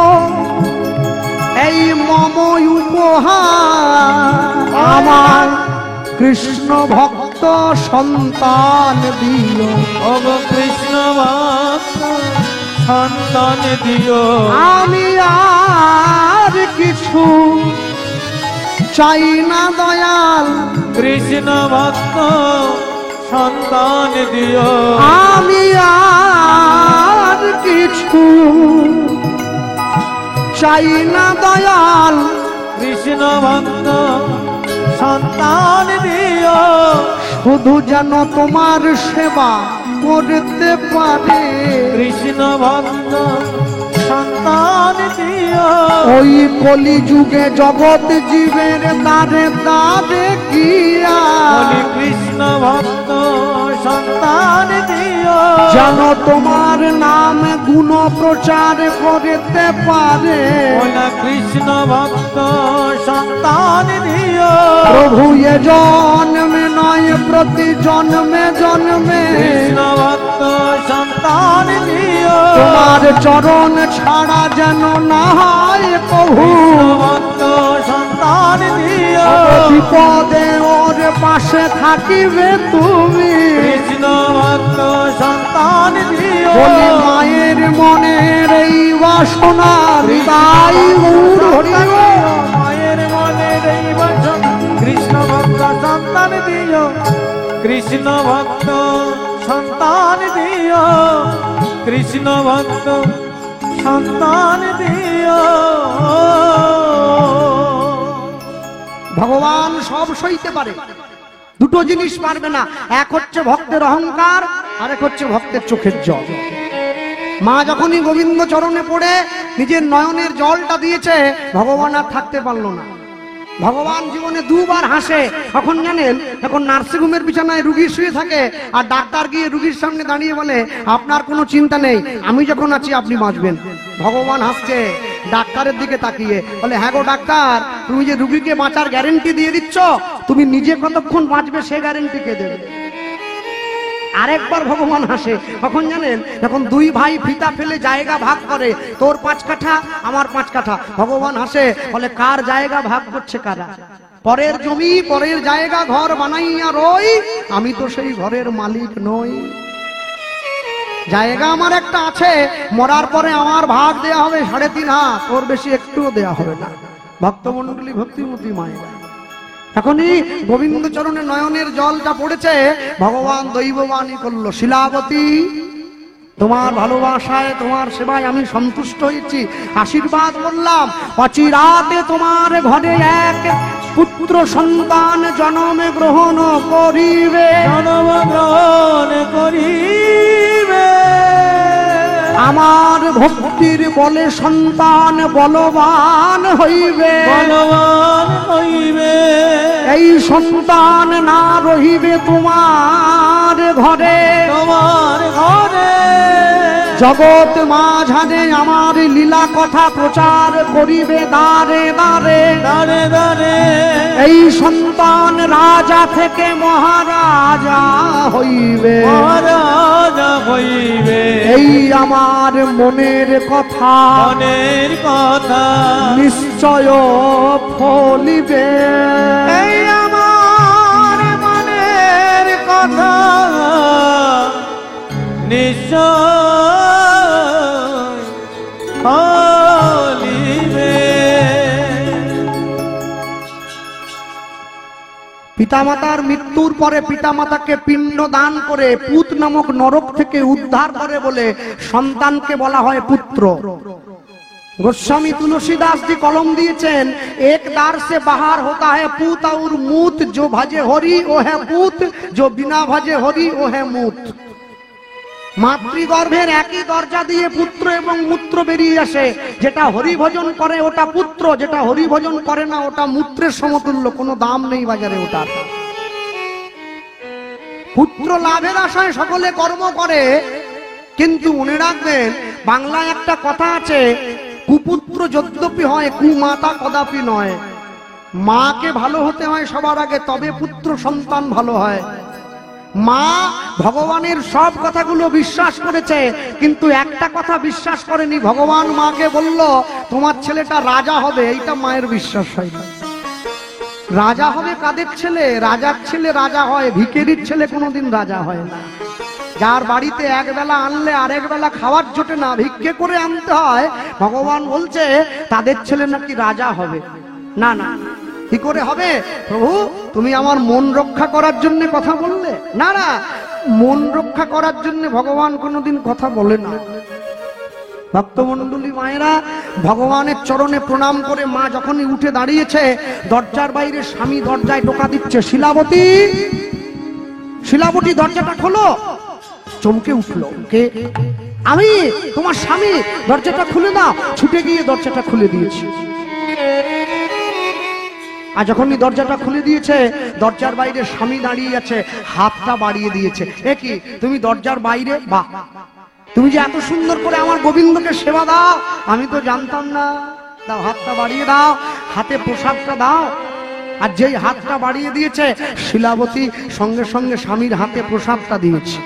এই মম উপহার, আমার কৃষ্ণ ভক্ত সন্তান দিও। ওগো কৃষ্ণ ভক্ত সন্তান দিও। আমি আর কিছু চাই না দয়াল, কৃষ্ণ ভক্ত সন্তান দিও। আমি আর কিছু চাই না দয়াল, কৃষ্ণ ভক্ত সন্তান দিও। শুধু যেন তোমার সেবা করতে পারে। কৃষ্ণ ভক্ত সন্তান দিও। ওই কলি যুগে জগৎ জীবের দ্বারে দ্বারে গিয়া বলি কৃষ্ণ ভক্ত সন্তান দিও। যেন তোমার নাম গুণ প্রচার করতে পারে। বলা কৃষ্ণ ভক্ত সন্তান দিও। প্রভু এ জন্মে নয় প্রতি জন্মে জন্মে কৃষ্ণ ভক্ত সন্তান দিও। তোমার চরণ ছাড়া যেন না হয় প্রভু। কৃষ্ণ ভক্ত সন্তান দিও। বিপদে ওর পাশে থাকিবে তুমি। কৃষ্ণ ভক্ত সন্তান দিও। বলি মায়ের মনের এই বাসনা হৃদয় গৌর হরি বল। মায়ের মনে এই বাসনা কৃষ্ণ ভক্ত সন্তান দিও। কৃষ্ণ ভক্ত সন্তান দিও। কৃষ্ণ ভক্ত সন্তান দিও। ভগবান সব সইতে পারে, দুটো জিনিস পারবে না। এক হচ্ছে ভক্তের অহংকার, আরেক হচ্ছে ভক্তের চোখের জল। মা যখনই গোবিন্দ চরণে পড়ে নিজের নয়নের জলটা দিয়েছে, ভগবান আর থাকতে পারলো না। ভগবান জীবনে দুবার হাসে। কখন জানেন? এখন নার্সিংহোমের বিছানায় রুগী শুয়ে থাকে আর ডাক্তার গিয়ে রুগীর সামনে দাঁড়িয়ে বলে, আপনার কোনো চিন্তা নেই, আমি যখন আছি আপনি বাঁচবেন। ভগবান হাসছে ডাক্তারের দিকে তাকিয়ে, বলে হ্যাঁ গো ডাক্তার, তুমি যে রুগীকে বাঁচার গ্যারেন্টি দিয়ে দিচ্ছ, তুমি নিজে কতক্ষণ বাঁচবে সে গ্যারেন্টি কে দেবে? আরেকবার ভগবান হাসে। কখন জানেন? যখন দুই ভাই ফিতা ফেলে জায়গা ভাগ করে, তোর 5 কাঠা আমার 5 কাঠা। ভগবান হাসে, বলে কার জায়গা ভাগ করছে কারা? পরের জমি পরের জায়গা ঘর বানাইয়া রই, আমি তো সেই ঘরের মালিক নই। জায়গা আমার একটা আছে, মরার পরে আমার ভাগ দেয়া হবে 3.5 হাত, ওর বেশি একটুও দেয়া হবে না। ভক্তমণ্ডলী ভক্তিমতী মায়েরা, এখনই গোবিন্দ চরণে নয়নের জলটা পড়েছে, ভগবান দৈববাণী করলো, শিলাবতী তোমার ভালোবাসায় তোমার সেবায় আমি সন্তুষ্ট হয়েছি, আশীর্বাদ বললাম, অচিরাতে তোমার ঘরে এক পুত্র সন্তান জন্মে গ্রহণ করিবে। জন্ম গ্রহণ করিবে। আমার ভক্তির বলে সন্তান বলবান হইবে। বলবান হইবে। এই সন্তান না রহিবে তোমার ঘরে, তোমার ঘরে জগৎ মাঝারে আমার লীলা কথা প্রচার করিবে দারে দারে। দারে দারে এই সন্তান রাজা থেকে মহারাজা হইবে। মহারাজা হইবে। এই আমার মনের কথা মনের কথা নিশ্চয় ফলিবে। এই আমার মনের কথা নিশ্চয় ফলিবে। পিতামাতার মৃত্যুর পরে পিতামাতাকে পিণ্ড দান করে পুত নামক নরক থেকে উদ্ধার করে বলে সন্তানকে বলা হয় পুত্র। गोस्वामी तुलसीदास जी कलम दिएছেন, एक दार से बाहर होता है पूत और मूत, जो भजे हरि वो है पूत, जो बिना भजे हरि वो है मूत। মাতৃগর্ভের একই দরজা দিয়ে পুত্র এবং মূত্র বেরিয়ে আসে, যেটা হরি ভজন করে ওটা পুত্র, যেটা হরি ভজন করে না ওটা মূত্রের সমতুল্য, কোনো দাম নেই বাজারে ওটার। পুত্র লাভের আশায় সকলে কর্ম করে, কিন্তু মনে রাখবেন বাংলায় একটা কথা আছে, কুপুত্র যদ্যপি হয় কুমাতা কদাপি নয়। মাকে ভালো হতে হয় সবার আগে, তবে পুত্র সন্তান ভালো হয়। মা ভগবানের সব কথাগুলো বিশ্বাস করেছে, কিন্তু একটা কথা বিশ্বাস করেনি। ভগবান মাকে বলল তোমার ছেলেটা রাজা হবে, এইটা মায়ের বিশ্বাস হয় না। রাজা হবে কাদের ছেলে? রাজার ছেলে রাজা হয়, ভিখারির ছেলে কোনোদিন রাজা হয় না। যার বাড়িতে এক বেলা আনলে আরেক বেলা খাওয়ার জোটে না, ভিক্ষে করে আনতে হয়, ভগবান বলছে তাদের ছেলে নাকি রাজা হবে। না না, কি করে হবে? প্রভু তুমি আমার মন রক্ষা করার জন্য কথা বললে? না না, মন রক্ষা করার জন্য ভগবান কোনোদিন কথা বলে না। ভক্তমণ্ডলী মায়েরা, ভগবানের চরণে প্রণাম করে মা যখনই উঠে দাঁড়িয়েছে, দরজার বাইরে স্বামী দরজায় টোকা দিচ্ছে, শিলাবতী শিলাবতী দরজাটা খোলো। চমকে উঠলো, কে? আমি, তোমার স্বামী, দরজাটা খুলে দাও। ছুটে গিয়ে দরজাটা খুলে দিয়েছি। আর যখনই দরজাটা খুলে দিয়েছে, দরজার বাইরে স্বামী দাঁড়িয়ে আছে, হাতটা বাড়িয়ে দিয়েছে। এ কি, তুমি দরজার বাইরে? বাহ, তুমি যে এত সুন্দর করে আমার গোবিন্দকে সেবা দাও, আমি তো জানতাম না। দাও, হাতটা বাড়িয়ে দাও, হাতে প্রসাদটা দাও। আর যেই হাতটা বাড়িয়ে দিয়েছে, শিলাবতী সঙ্গে সঙ্গে স্বামীর হাতে প্রসাদটা দিয়েছে।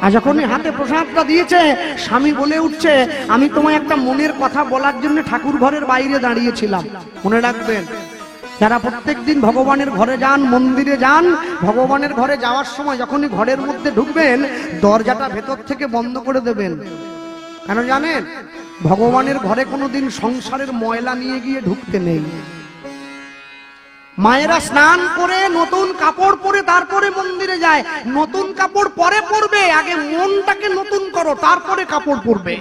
আর যখনই হাতে প্রসাদটা দিয়েছে, স্বামী বলে উঠছে, আমি তোমায় একটা মনের কথা বলার জন্য ঠাকুর ঘরের বাইরে দাঁড়িয়েছিলাম। মনে রাখবেন, যারা প্রত্যেকদিন ভগবানের ঘরে যান, মন্দিরে যান, ভগবানের ঘরে যাওয়ার সময় যখনই ঘরের মধ্যে ঢুকবেন, দরজাটা ভেতর থেকে বন্ধ করে দেবেন। কেন জানেন? ভগবানের ঘরে কোনোদিন সংসারের ময়লা নিয়ে গিয়ে ঢুকতে নেই। মায়েরা স্নান করে নতুন কাপড় পরে তারপরে মন্দিরে যায়। নতুন কাপড় পরে পরবে, আগে মনটাকে নতুন করো, তারপরে কাপড় পরবে।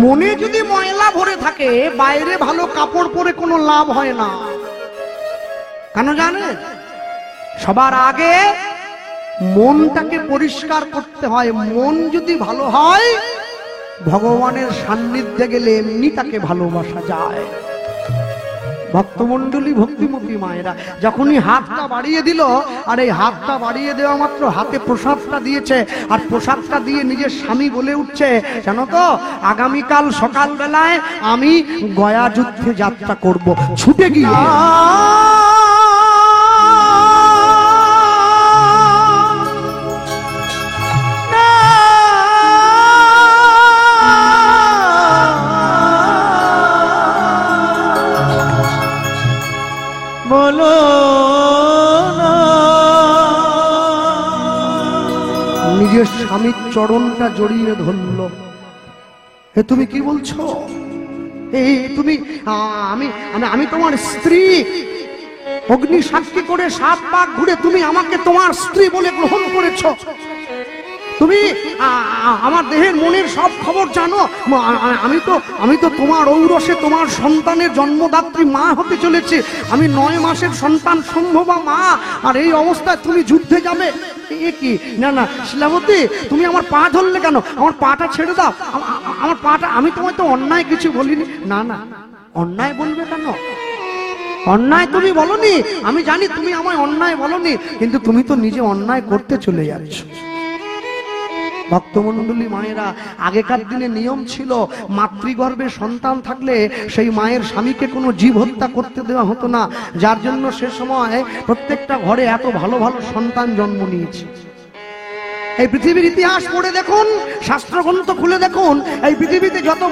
মনে যদি ময়লা ভরে থাকে, বাইরে ভালো কাপড় পরে কোনো লাভ হয় না। কেন জানে? সবার আগে মনটাকে পরিষ্কার করতে হয়। মন যদি ভালো হয়, ভগবানের সান্নিধ্যে গেলে এমনি তাকে ভালোবাসা যায়। ভক্তমণ্ডলী, ভক্তিমতী মায়েরা, যখনই হাতটা বাড়িয়ে দিল, আর এই হাতটা বাড়িয়ে দেওয়া মাত্র হাতে প্রসাদটা দিয়েছে, আর প্রসাদটা দিয়ে নিজের স্বামী বলে উঠছে, জানো তো আগামীকাল সকাল বেলায় আমি গয়া যুদ্ধে যাত্রা করব। ছুটে গিয়ে বলো না। নিজের স্বামীর চরণটা জড়িয়ে ধরল। এ তুমি কি বলছো? এই তুমি, আমি তোমার স্ত্রী। অগ্নি সাক্ষী করে 7 পাক ঘুরে তুমি আমাকে তোমার স্ত্রী বলে গ্রহণ করেছো। তুমি আমার দেহের মনের সব খবর জানো। আমি তো তোমার ঔরসে তোমার সন্তানের জন্মদাত্রী মা হতে চলেছি। আমি 9 মাসের সন্তান সম্ভবা মা, আর এই অবস্থায় তুমি যুদ্ধে যাবে? এ কি? না না শিলাবতী, তুমি আমার পা ধরলে কেন? আমার পাটা ছেড়ে দাও, আমার পাটা। আমি তোমায় তো অন্যায় কিছু বলিনি। না না, অন্যায় বলবে কেন? অন্যায় তুমি বলনি, আমি জানি তুমি আমায় অন্যায় বলনি, কিন্তু তুমি তো নিজে অন্যায় করতে চলে যাচ্ছ। ভক্তমণ্ডলী মায়েরা, আগেকার দিনে নিয়ম ছিল, মাতৃগর্ভে সন্তান থাকলে সেই মায়ের স্বামীকে কোনো জীব হত্যা করতে দেওয়া হতো না, যার জন্য সে সময় প্রত্যেকটা ঘরে এত ভালো ভালো সন্তান জন্ম নিয়েছে। এই পৃথিবীর ইতিহাস পড়ে দেখুন, শাস্ত্রগ্রন্থ খুলে দেখুন, এই পৃথিবীতে যত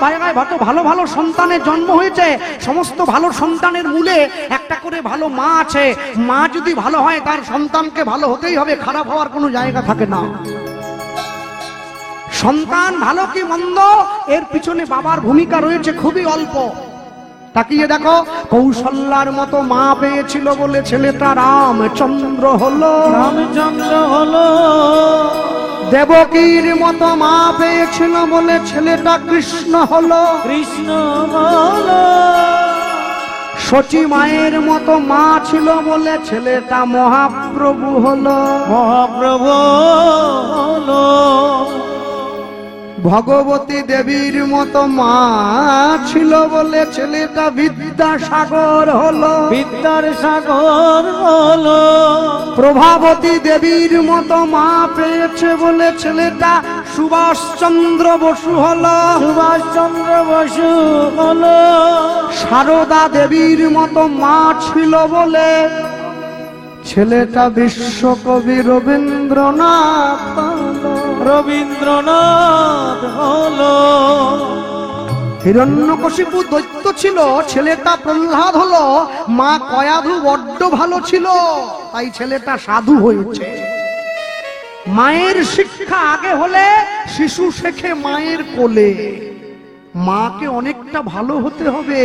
ভালো ভালো সন্তানের জন্ম হয়েছে, সমস্ত ভালো সন্তানের মূলে একটা করে ভালো মা আছে। মা যদি ভালো হয়, তার সন্তানকে ভালো হতেই হবে, খারাপ হওয়ার কোনো জায়গা থাকে না। সন্তান ভালো কি মন্দ, এর পিছনে বাবার ভূমিকা রয়েছে খুবই অল্প। তাকিয়ে দেখো, কৌশল্যার মতো মা পেয়েছিল বলে ছেলেটা রামচন্দ্র হলো। রামচন্দ্র হলো। দেবকীর মতো মা পেয়েছিল বলে ছেলেটা কৃষ্ণ হলো। কৃষ্ণ হলো। শচী মায়ের মতো মা ছিল বলে ছেলেটা মহাপ্রভু হলো। মহাপ্রভু হলো। ভগবতী দেবীর মতো মা ছিল বলে ছেলেটা বিদ্যাসাগর হলো। বিদ্যার সাগর হলো। প্রভাবতী দেবীর মতো মা পেয়েছে বলে ছেলেটা সুভাষচন্দ্র বসু হলো। সুভাষচন্দ্র বসু হলো। সারদা দেবীর মতো মা ছিল বলে ছেলেটা বিশ্বকবি রবীন্দ্রনাথ হলো। রবীন্দ্রনাথ হলো। হিরণ্যকশিপু দৈত্য ছিল, ছেলেটা প্রহ্লাদ হলো। মা কয়াধু বড্ড ভালো ছিল, তাই ছেলেটা সাধু হয়েছে। মায়ের শিক্ষা আগে হলে শিশু শেখে মায়ের কোলে। মাকে অনেকটা ভালো হতে হবে।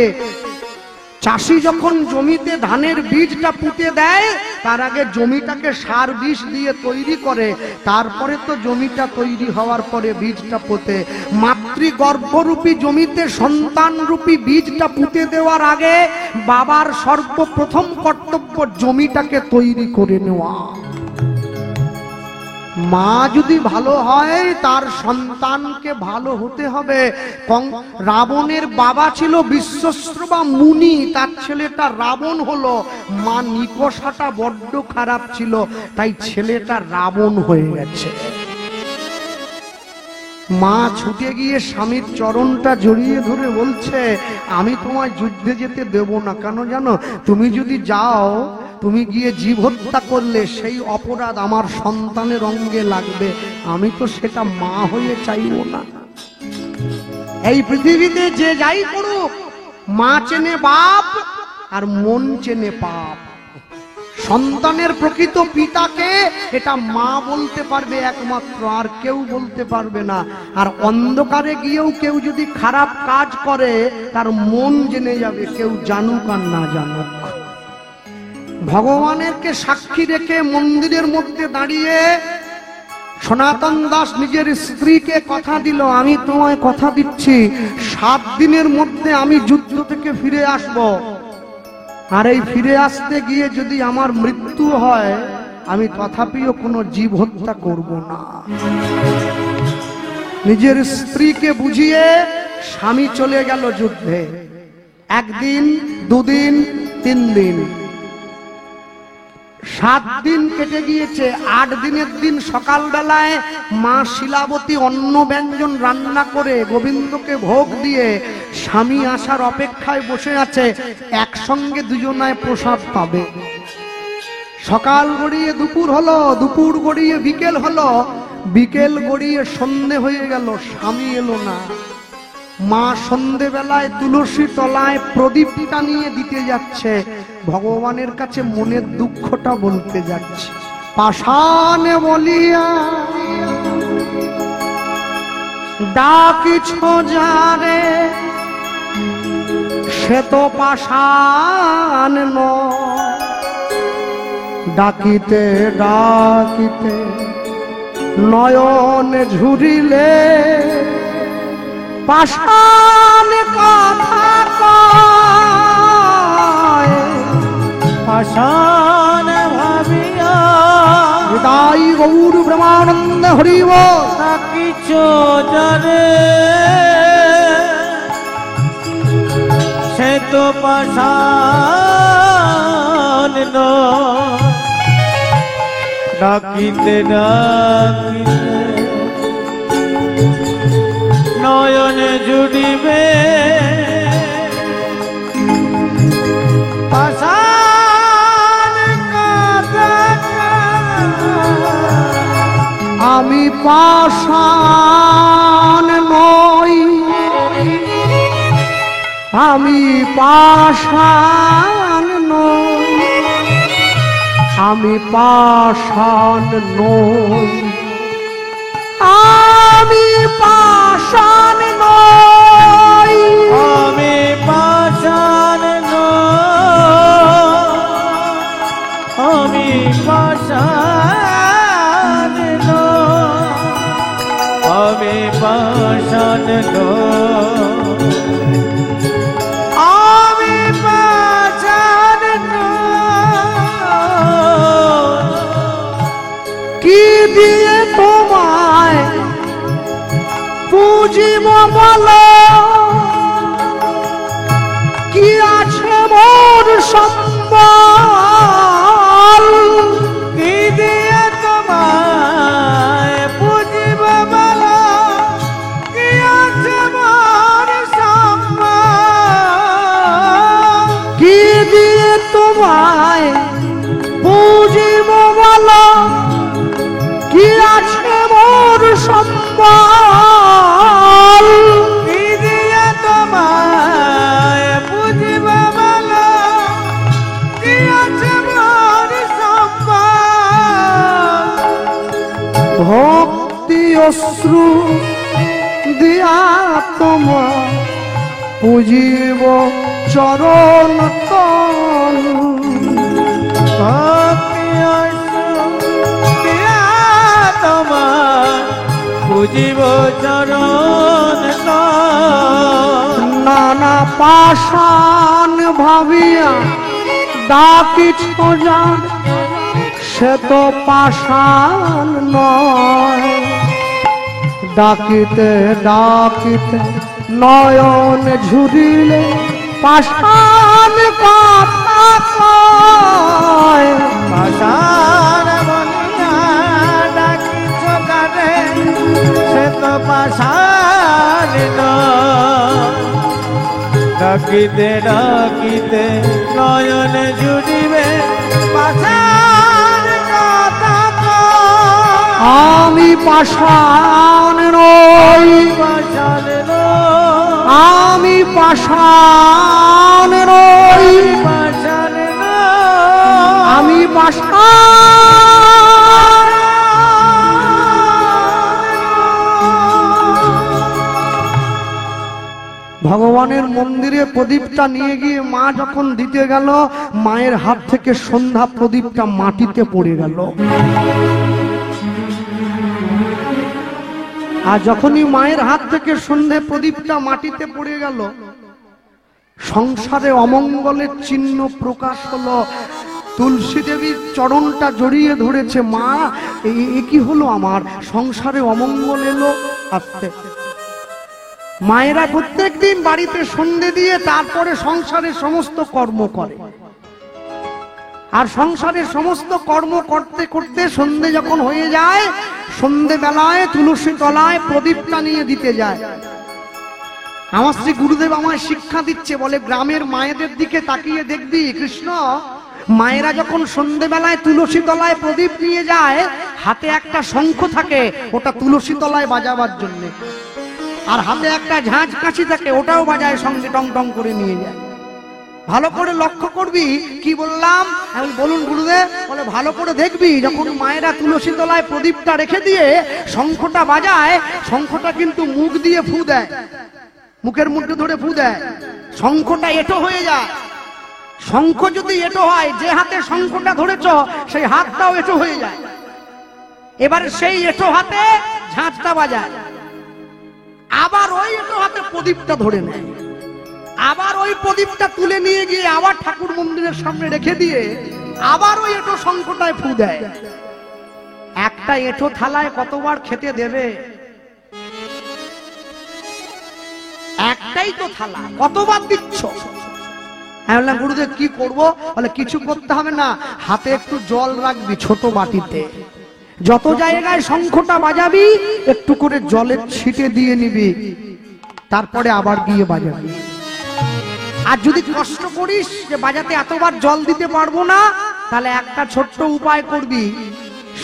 চাষি যখন জমিতে ধানের বীজটা পুঁতে দেয়, তার আগে জমিটাকে সার বিষ দিয়ে তৈরি করে, তারপরে তো জমিটা তৈরি হওয়ার পরে বীজটা পোতে। মাতৃগর্ভরূপী জমিতে সন্তানরূপী বীজটা পুঁতে দেওয়ার আগে বাবার সর্বপ্রথম কর্তব্য জমিটাকে তৈরি করে নেওয়া। মা যদি ভালো হয়, তার সন্তানকে ভালো হতে হবে। রাবণের বাবা ছিল বিশ্বশ্রবা মুনি, তার ছেলেটা রাবণ হলো। মা নিকষাটা বড্ড খারাপ ছিল, তাই ছেলেটা রাবণ হয়ে গেছে। মা ছুটে গিয়ে স্বামীর চরণটা জড়িয়ে ধরে বলছে, আমি তোমায় যুদ্ধে যেতে দেব না। কেন জানো? তুমি যদি যাও, তুমি গিয়ে জীব হত্যা করলে সেই অপরাধ আমার সন্তানের অঙ্গে লাগবে। আমি তো সেটা মা হয়ে চাইব না। এই পৃথিবীতে যে যাই করুক, মা চেনে বাপ আর মন চেনে পাপ। সন্তানের প্রকৃত পিতাকে এটা মা বলতে পারবে একমাত্র, আর কেউ বলতে পারবে না। আর অন্ধকারে গিয়েও কেউ যদি খারাপ কাজ করে, তার মন জেনে যাবে, কেউ জানুক আর না জানুক। ভগবানেরকে সাক্ষী রেখে মন্দিরের মধ্যে দাঁড়িয়ে সনাতন দাস নিজের স্ত্রীকে কথা দিল, আমি তোমায় কথা দিচ্ছি 7 দিনের মধ্যে আমি যুদ্ধ থেকে ফিরে আসব। আর এই ফিরে আসতে গিয়ে যদি আমার মৃত্যু হয়, আমি তথাপিও কোনো জীব হত্যা করব না। নিজের স্ত্রীকে বুঝিয়ে স্বামী চলে গেল যুদ্ধে। 1 দিন, 2 দিন, 3 দিন, 7 দিন কেটে গিয়েছে। 8 দিনের দিন সকালবেলায় মা শিলাবতী অন্ন ব্যঞ্জন রান্না করে গোবিন্দকে ভোগ দিয়ে স্বামী আসার অপেক্ষায় বসে আছে। একসঙ্গে দুজনায় প্রসাদ পাবে। সকাল গড়িয়ে দুপুর হলো, দুপুর গড়িয়ে বিকেল হলো, বিকেল গড়িয়ে সন্ধে হয়ে গেল, স্বামী এলো না। মা সন্ধেবেলায় তুলসী তলায় প্রদীপটা নিয়ে দিতে যাচ্ছে, ভগবানের কাছে মনের দুঃখটা বলতে যাচ্ছে। পাষাণে বলিয়া ডাকিছ যারে, সে তো পাষাণ নয়। ডাকিতে ডাকিতে নয়ন ঝুরিলে, পাষাণ কথা কয়। পাষাণ ভাবিয়া হৃদয় গৌর ব্রহ্মানন্দ হরিব ডাকিছ যারে, সে তো পাষাণ নয়। ডাকিতে ডাকিতে নয়ন জুড়িবে, পাষাণ কথা আমি পাষাণ নই, আমি পাষাণ নই, আমি পাষাণ নই, আমি পাষাণ নই, আমি পাষাণ আমি পাষাণ আমি পাষাণ কি দিয়ে তোমায় পুজিব বলো, কি আছে মোর সম্বল, কি দিয়ে তোমায় পুজিব বলো, কি আছে মোর সম্বল, কি দিয়ে তোমায় পুজিব বলো, কি আছে মোর সম্বল, কি দিয়ে তোমায় পুজিব বলো, কি আছে মোর সম্বল। ভক্তি অশ্রু দিয়া তোমার পুজিব চরণ তল, ভক্তি দিয়া তোমার পুজিব চরণ তল। নানা পাষাণ ভাবিয়া ডাকিছ যান, সে তো পাষাণ নয়, ডাকিতে ডাকিতে নয়ন ঝুরিলে পাষাণ কথা কয়। পাষাণ বলিয়া ডাকিছ কারে, সে তো পাষাণ নয়। ডাকিতে ডাকিতে নয়ন জুড়িবে পাষাণ কথা কয়। আমি পাষাণ নই, পাষাণ নয়, আমি পাষাণ নই, পাষাণ নয়, আমি পাষাণ। ভগবানের মন্দিরে প্রদীপটা নিয়ে গিয়ে মা যখন দিতে গেল, মায়ের হাত থেকে সন্ধ্যা প্রদীপটা মাটিতে পড়ে গেল। আর যখনই মায়ের হাত থেকে সন্ধে প্রদীপটা মাটিতে পড়ে গেল, সংসারে অমঙ্গলের চিহ্ন প্রকাশ হলো। তুলসী দেবীর চরণটা জড়িয়ে ধরেছে, মা এ কি হলো, আমার সংসারে অমঙ্গল এলো। আস্তে মায়েরা প্রত্যেকদিন বাড়িতে সন্ধে দিয়ে তারপরে সংসারের সমস্ত কর্ম করে, আর সংসারের সমস্ত কর্ম করতে করতে সন্ধে যখন হয়ে যায়, সন্ধে বেলায় তুলসী তলায় প্রদীপটা নিয়ে দিতে যায়। আমার শ্রী গুরুদেব আমায় শিক্ষা দিচ্ছে, বলে গ্রামের মায়েদের দিকে তাকিয়ে দেখবি কৃষ্ণ, মায়েরা যখন সন্ধেবেলায় তুলসী তলায় প্রদীপ নিয়ে যায়, হাতে একটা শঙ্খ থাকে, ওটা তুলসী তলায় বাজাবার জন্য, আর হাতে একটা ঝাঁঝ কাশি থাকে, ওটাও বাজায় সঙ্গে টং টং করে নিয়ে যায়। ভালো করে লক্ষ্য করবি, কি বললাম আমি, বলুন গুরুদেব? বলে ভালো করে দেখবি, যখন মায়েরা তুলসী তলায় প্রদীপটা রেখে দিয়ে শঙ্খটা বাজায়, শঙ্খটা কিন্তু মুখ দিয়ে ফু দেয়, মুখের মধ্যে ধরে ফু দেয়, শঙ্খটা এঁটো হয়ে যায়। শঙ্খ যদি এঁটো হয়, যে হাতে শঙ্খটা ধরেছ সেই হাতটাও এঁটো হয়ে যায়। এবার সেই এঁটো হাতে ঝাঁঝটা বাজায়, আবার ওই এঁটো হাতে প্রদীপটা ধরে নেয়, আবার ওই প্রদীপটা তুলে নিয়ে গিয়ে আবার ঠাকুর মন্দিরের সামনে রেখে দিয়ে আবার ওই এঁটো শঙ্খটায় ফু দেয়। একটা এঁটো থালায় কতবার খেতে দেবে? একটাই তো থালা, কতবার দিচ্ছ? আমি বললাম গুরুদেব কি করব? বলে কিছু করতে হবে না, হাতে একটু জল রাখবি ছোট বাটিতে, যত জায়গায় শঙ্খটা বাজাবি একটু করে জলের ছিটে দিয়ে নিবি, তারপরে আবার গিয়ে বাজাবি। আর যদি কষ্ট করিস যে বাজাতে এতবার জল দিতে পারবো না, তাহলে একটা ছোট্ট উপায় করবি,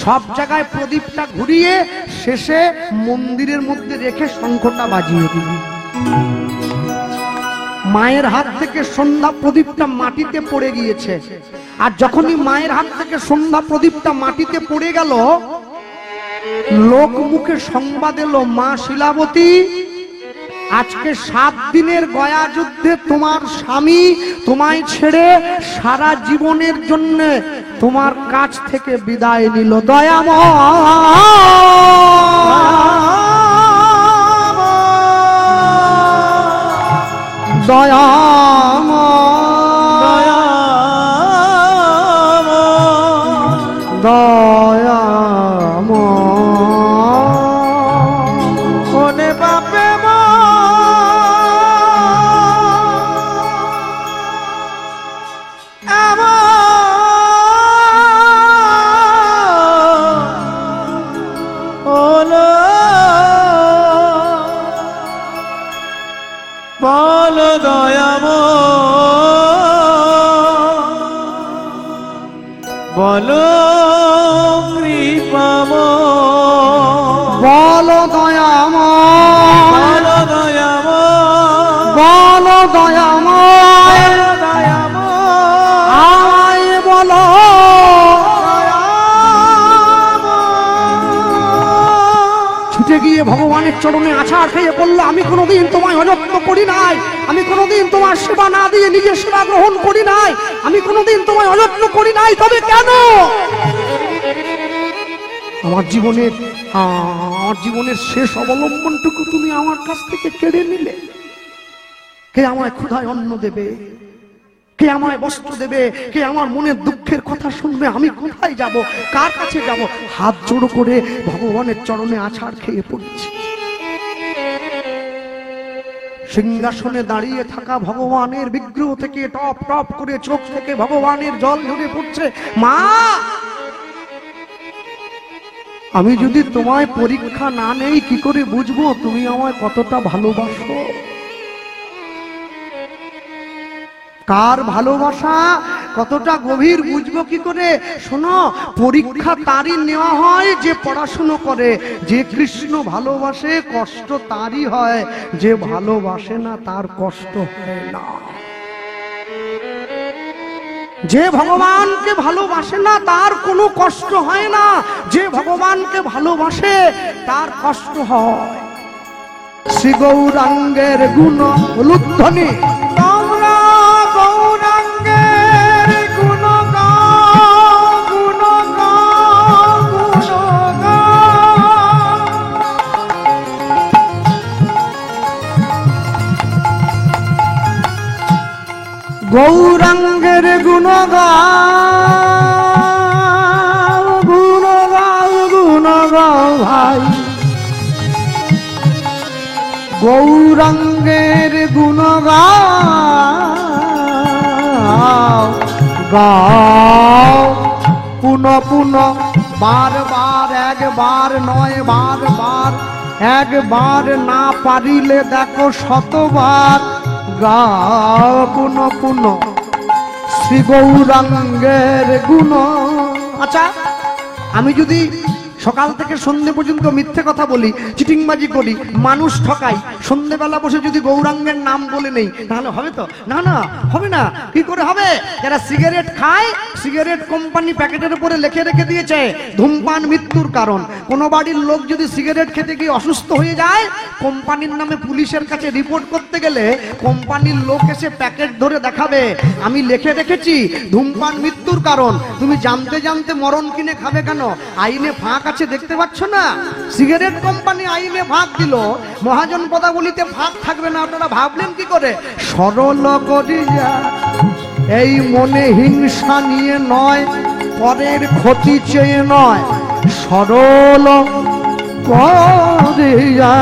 সব জায়গায় প্রদীপটা ঘুরিয়ে শেষে মন্দিরের মধ্যে রেখে শঙ্খটা বাজিয়ে দিবি। মায়ের হাত থেকে সন্ধ্যা প্রদীপটা মাটিতে পড়ে গিয়েছে, আর যখনই মায়ের হাত থেকে সন্ধ্যা প্রদীপটা মাটিতে পড়ে গেল, লোক মুখে সংবাদ এলো, মা শিলাবতী, আজকে 7 দিনের গয়া যুদ্ধে তোমার স্বামী তোমায় ছেড়ে সারা জীবনের জন্য তোমার কাছ থেকে বিদায় নিল। দয়াময় দয়াময় দয়াময় কোনে বাপে বল দয়াম বল কৃপাম বল দয়াময় বল দয়াম বল দয়াময় দয়াম আমায় বলো ছুটে গিয়ে ভগবানের চরণে আছাড় খেয়ে বললো, আমি কোনোদিন তোমায় অযত্ন করি নাই, আমি কোনোদিন তোমার সেবা না দিয়ে নিজের সেবা গ্রহণ করি নাই, আমি কোনোদিন তোমায় অযত্ন করি নাই, তবে কেন আমার জীবনের শেষ অবলম্বনটুকু তুমি আমার কাছ থেকে কেড়ে নিলে? কে আমায় ক্ষুধায় অন্ন দেবে, কে আমায় বস্ত্র দেবে, কে আমার মনের দুঃখের কথা শুনবে? আমি কোথায় যাব, কার কাছে যাব? হাত জোড়ো করে ভগবানের চরণে আছাড় খেয়ে পড়ছি। সিংহাসনে দাঁড়িয়ে থাকা ভগবানের বিগ্রহ থেকে টপ টপ করে চোখ থেকে ভগবানের জল ঝরে পড়ছে। মা, আমি যদি তোমায় পরীক্ষা না নেই কি করে বুঝবো তুমি আমায় কতটা ভালোবাসো? কার ভালোবাসা কতটা গভীর বুঝবো কি করে? শোনো, পরীক্ষা তারই নেওয়া হয় যে পড়াশুনো করে। যে কৃষ্ণ ভালোবাসে কষ্ট তারই হয়, যে ভালোবাসে না তার কষ্ট হয় না। যে ভগবানকে ভালোবাসে না তার কোনো কষ্ট হয় না, যে ভগবানকে ভালোবাসে তার কষ্ট হয়। শ্রী গৌরাঙ্গের গুণ লুদ্ধনি তোমরা গৌরাঙ্গের গুণ গাও, গুণ গাও, গুণ গাও। গৌরাঙ্গের গুণ গাও, গুণ গাও, গুণ গাও ভাই। গৌরাঙ্গের গুণ গাও, গাও পুনঃ পুনঃ, বারবার, একবার নয় বারবার, একবার না পারিলে দেখো শতবার গাও পুনঃ পুনঃ শ্রী গৌরাঙ্গের গুণ। আচ্ছা, আমি যদি সকাল থেকে সন্ধ্যে পর্যন্ত মিথ্যে কথা বলি, চিটিংবাজি করি, মানুষ ঠকাই, সন্ধ্যেবেলা বসে যদি গৌরাঙ্গের নাম বলে নেই, তাহলে হবে তো? না না, হবে না। কি করে হবে? যারা সিগারেট খায়, সিগারেট কোম্পানি প্যাকেটের উপরে লিখে রেখে দিয়েছে ধূমপান মৃত্যুর কারণ। কোনো বাড়ির লোক যদি সিগারেট খেতে গিয়ে অসুস্থ হয়ে যায়, কোম্পানির নামে পুলিশের কাছে রিপোর্ট করতে গেলে কোম্পানির লোক এসে প্যাকেট ধরে দেখাবে, আমি লিখে রেখেছি ধূমপান মৃত্যুর কারণ। তুমি জানতে জানতে মরণ কিনে খাবে কেন? আইনে ফাঁক আছে, দেখতে পাচ্ছ না? সিগারেট কোম্পানি আইনে ফাঁক দিল, মহাজন পদাবলিতে ফাঁক থাকবে না। আপনারা ভাবলেন কি করে? সরল করিয়া এই মনে হিংসা নিয়ে নয়, পরের ক্ষতি চেয়ে নয়, সরল করিয়া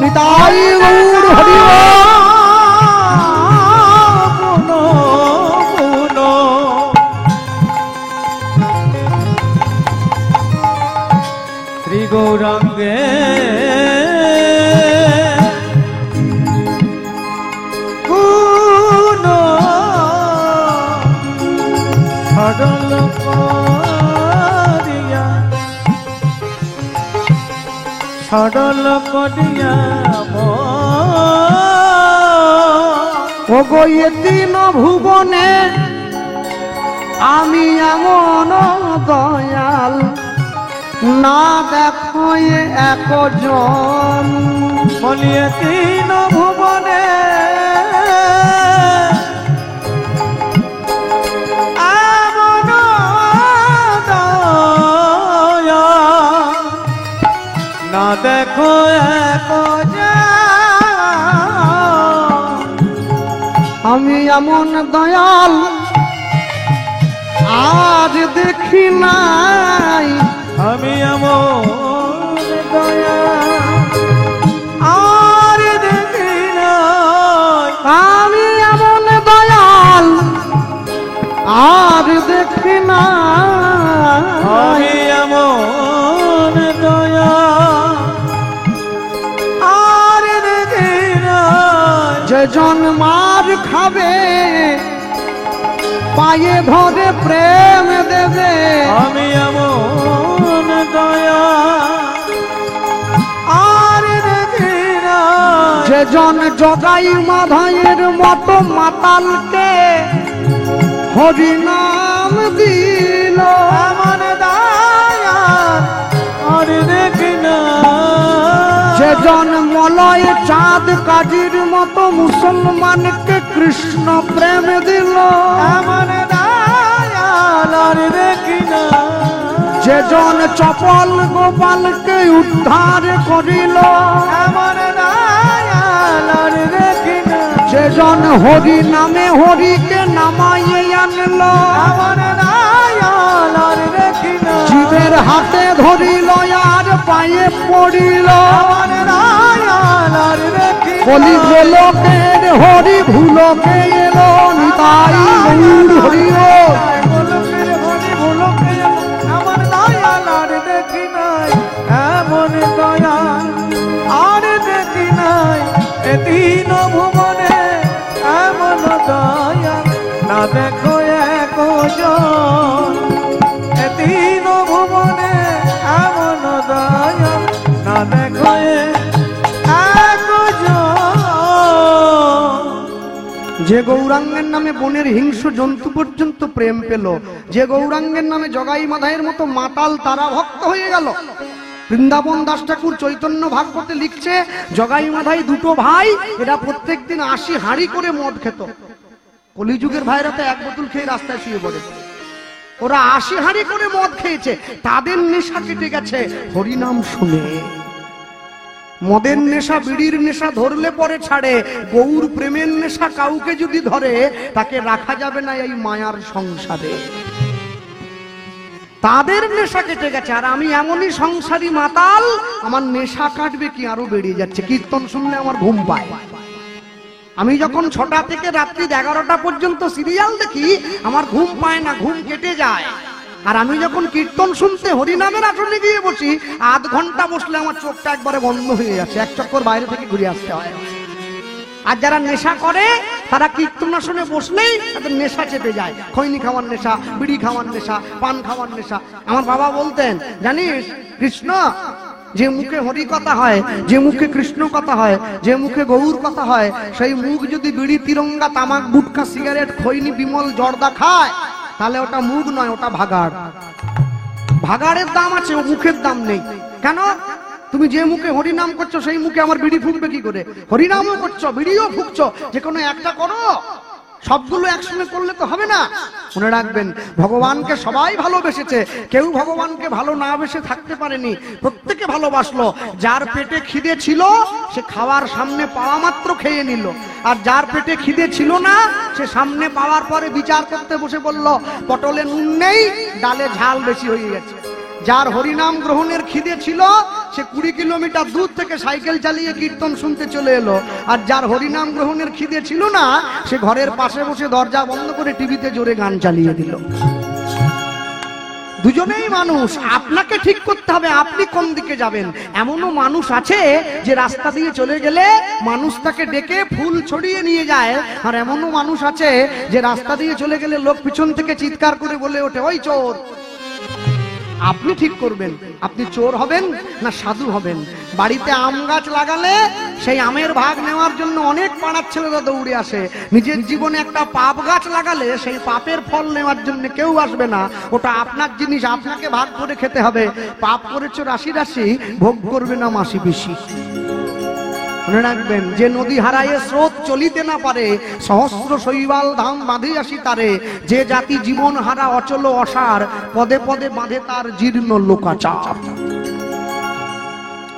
নিতাই গৌর হরি শ্রী গৌরাঙ্গে গুণ সরল করিয়া, সরল করিয়া ওগো এ তিন ভুবনে আমি এমন দয়াল না দেখো একজন। বলিয়ে তিন ভুবনে এমন দয়া না দেখো আমি এমন দয়াল আজ দেখি নাই, আমি এমন দয়া আর দেখি নাই, আমি এমন দয়াল আর দেখি নাই, আমি এমন দয়া আর দেখি নাই, যেজন মার খাবে পায়ে ধরে প্রেম দেবে, আমি এমন দয়া আর দেখি নাই, যেজন জগাই মাধাইয়ের মতো মাতালকে হরিনাম দিল, এমন দয়া আর দেখি নাই, যেজন মলয় চাঁদ কাজীর মতো মুসলমানকে কৃষ্ণ প্রেম দিল, এমন দয়া আর দেখি নাই, যেজন চপল গোপালকে উদ্ধার করিল, এমন দয়া আর দেখি নাই, যেজন হরি নামে হরিকে নামাইয়ে আনল, এমন দয়া আর দেখি নাই, জীবের হাতে ধরিল আর পায়ে পড়িল, এমন দয়া আর দেখি নাই, কলি গোলকের হরি ভুলকে এলো নিতাই গৌর হরি বল। গোলকের হরি ভুলকে এমন দয়া আর দেখি নাই, এমন দয়া আর দেখি নাই, এ তিন ভুবনে এমন দয়া না দেখো একজন, এ তিন ভুবনে এমন দয়া না দেখো একজন। যে গৌরাঙ্গের নামে বনের হিংস্র জন্তু পর্যন্ত প্রেম পেল, যে গৌরাঙ্গের নামে জগাই মাধাইয়ের মতো মাতাল তারা ভক্ত হয়ে গেল। বৃন্দাবন দাস ঠাকুর চৈতন্য ভাগবতে লিখছে, জগাই মাধাই দুটো ভাই, এরা প্রত্যেকদিন 80 হাঁড়ি করে মদ খেত। কলিযুগের ভাইরা তো এক বোতল খেয়ে রাস্তায় শুয়ে পড়ে, ওরা 80 হাঁড়ি করে মদ খেয়েছে, তাদের নেশা কেটে গেছে হরিনাম শুনে। মদের নেশা বিড়ির নেশা ধরলে পরে ছাড়ে, গৌর প্রেমের নেশা কাউকে যদি ধরে তাকে রাখা যাবে না এই মায়ার সংসারে। তাদের নেশা কেটে গেছে, আর আমি এমনই সংসারী মাতাল, আমার নেশা কাটবে কি, আরো বেরিয়ে যাচ্ছে। কীর্তন শুনলে আমার ঘুম পায়। আমি যখন 6টা থেকে রাত্রি 11টা পর্যন্ত সিরিয়াল দেখি, আমার ঘুম পায় না, ঘুম কেটে যায়। আর আমি যখন কীর্তন শুনতে হরিনামের আসনে গিয়ে বসি, আধ ঘন্টা বসলে আমার চোখটা একবারে বন্ধ হয়ে যাচ্ছে, এক চক্কর বাইরে থেকে ঘুরে আসতে হয়। আর যারা নেশা করে তারা কীর্তন আসনে বসলেই তাদের নেশা চেপে যায়, খৈনি খাওয়ার নেশা, বিড়ি খাওয়ার নেশা, পান খাওয়ার নেশা। আমার বাবা বলতেন, জানিস কৃষ্ণ, যে মুখে হরি কথা হয়, যে মুখে কৃষ্ণ কথা হয়, যে মুখে গৌর কথা হয়, সেই মুখ যদি বিড়ি, তিরঙ্গা, তামাক, গুটখা, সিগারেট, খৈনি, বিমল, জর্দা খায়, তাহলে ওটা মুখ নয়, ওটা ভাগাড়। ভাগাড়ের দাম আছে, ও মুখের দাম নেই। কেন? তুমি যে মুখে হরিনাম করছো সেই মুখে আমার বিড়ি ফুঁকবে কি করে? হরিনামও করছো, বিড়িও ফুঁকছো, যে কোনো একটা করো, সবগুলো একসঙ্গে করলে তো হবে না। মনে রাখবেন, ভগবানকে সবাই ভালোবেসেছে, কেউ ভগবানকে ভালো না বেসে থাকতে পারেনি, প্রত্যেকে ভালোবাসলো। যার পেটে খিদে ছিল সে খাওয়ার সামনে পাওয়া মাত্র খেয়ে নিল, আর যার পেটে খিদে ছিল না সে সামনে পাওয়ার পরে বিচার করতে বসে বলল, পটলে নুন নেই, ডালে ঝাল বেশি হয়ে গেছে। যার হরিনাম গ্রহণের খিদে ছিল সে 20 কিলোমিটার দূর থেকে সাইকেল চালিয়ে কীর্তন শুনতে চলে এলো, আর যার হরিনাম গ্রহণের খিদে ছিল না সে ঘরের পাশে বসে দরজা বন্ধ করে টিভিতে জোরে গান চালিয়ে দিল। দুজনেই মানুষ, আপনাকে ঠিক করতে হবে আপনি কোন দিকে যাবেন। এমনও মানুষ আছে যে রাস্তা দিয়ে চলে গেলে মানুষ তাকে ডেকে ফুল ছড়িয়ে নিয়ে যায়, আর এমনও মানুষ আছে যে রাস্তা দিয়ে চলে গেলে লোক পিছন থেকে চিৎকার করে বলে ওঠে, ওই চোর। আপনি ঠিক করবেন, আপনি চোর হবেন না সাধু হবেন। বাড়িতে আম গাছ লাগালে সেই আমের ভাগ নেওয়ার জন্য অনেক পাড়ার ছেলেরা দৌড়ে আসে। নিজের জীবনে একটা পাপ গাছ লাগালে সেই পাপের ফল নেওয়ার জন্য কেউ আসবে না। ওটা আপনার জিনিস, আপনাকে ভাগ করে খেতে হবে। পাপ করেছো রাশি রাশি, ভোগ করবে না মাসি পিসি। মনে রাখবেন, যে নদী হারায়ে স্রোত চলিতে না পারে, সহস্র শৈবাল ধাম বাঁধে আসি তারে। যে জাতি জীবন হারা অচল অসার, পদে পদে বাঁধে তার জীর্ণ লোকাচার।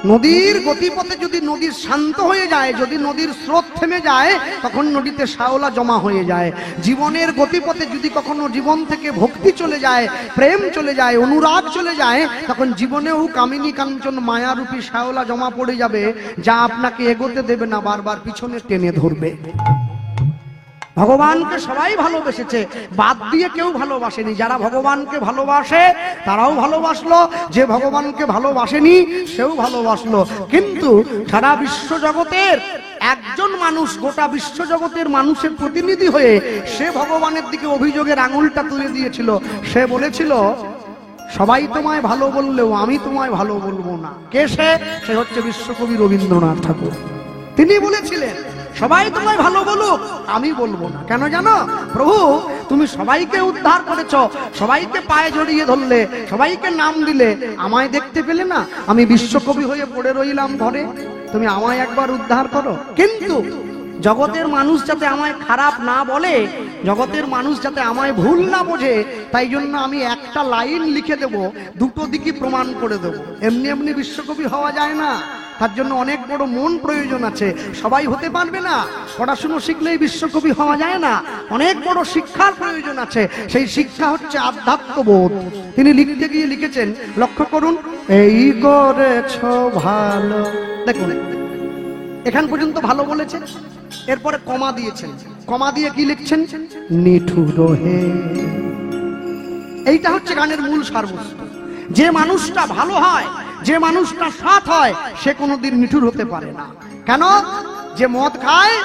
নদীর গতিপথে যদি নদী শান্ত হয়ে যায়, যদি নদীর স্রোত থেমে যায়, তখন নদীতে শ্যাওলা জমা হয়ে যায়। জীবনের গতিপথে যদি কখনো জীবন থেকে ভক্তি চলে যায়, প্রেম চলে যায়, অনুরাগ চলে যায়, তখন জীবনেও কামিনী কাঞ্চন মায়ারূপী শ্যাওলা জমা পড়ে যাবে, যা আপনাকে এগোতে দেবে না, বারবার পিছনে টেনে ধরবে। ভগবানকে সবাই ভালোবেসেছে, বাদ দিয়ে কেউ ভালোবাসেনি। যারা ভগবানকে ভালোবাসে তারাও ভালোবাসলো, যে ভগবানকে ভালোবাসেনি সেও ভালোবাসলো। কিন্তু সারা বিশ্ব জগতের একজন মানুষ, গোটা বিশ্ব জগতের মানুষের প্রতিনিধি হয়ে সে ভগবানের দিকে অভিযোগের আঙুলটা তুলে দিয়েছিল। সে বলেছিল, সবাই তোমায় ভালো বললেও আমি তোমায় ভালো বলবো না। কে সে? সে হচ্ছে বিশ্বকবি রবীন্দ্রনাথ ঠাকুর। তিনি বলেছিলেন, সবাই তোমায় ভালো বলুক, আমি বলবো না। কেন জানো? প্রভু, তুমি সবাইকে উদ্ধার করেছ, সবাইকে পায়ে জড়িয়ে ধরলে, সবাইকে নাম দিলে, আমায় দেখতে পেলে না? আমি বিশ্বকবি হয়ে পড়ে রইলাম ঘরে, তুমি আমায় একবার উদ্ধার করো। কিন্তু জগতের মানুষ যাতে আমায় খারাপ না বলে, জগতের মানুষ যাতে আমায় ভুল না বোঝে, তাই জন্য আমি একটা লাইন লিখে দেব, দুটো দিকই প্রমাণ করে দেব। এমনি এমনি বিশ্বকবি হওয়া যায় না, তার জন্য অনেক বড় মন প্রয়োজন আছে। সবাই হতে পারবে না, পড়াশুনো শিখলেই বিশ্বকবি হওয়া যায় না, অনেক বড় শিক্ষার প্রয়োজন আছে। সেই শিক্ষা হচ্ছে আধ্যাত্মবোধ। তিনি লিখতে গিয়ে লিখেছেন, লক্ষ্য করুন, এই করেছ ভালো। দেখুন, এখান পর্যন্ত ভালো বলেছেন, এরপরে কমা দিয়েছেন। কমা দিয়ে কি লিখছেন? নিঠুর হে। এইটা হচ্ছে গানের মূল সারবস্তু। যে মানুষটা ভালো হয়, যে মানুষটা সৎ হয়, সে কোনোদিন নিঠুর হতে পারে না। কেন? যে মদ খায়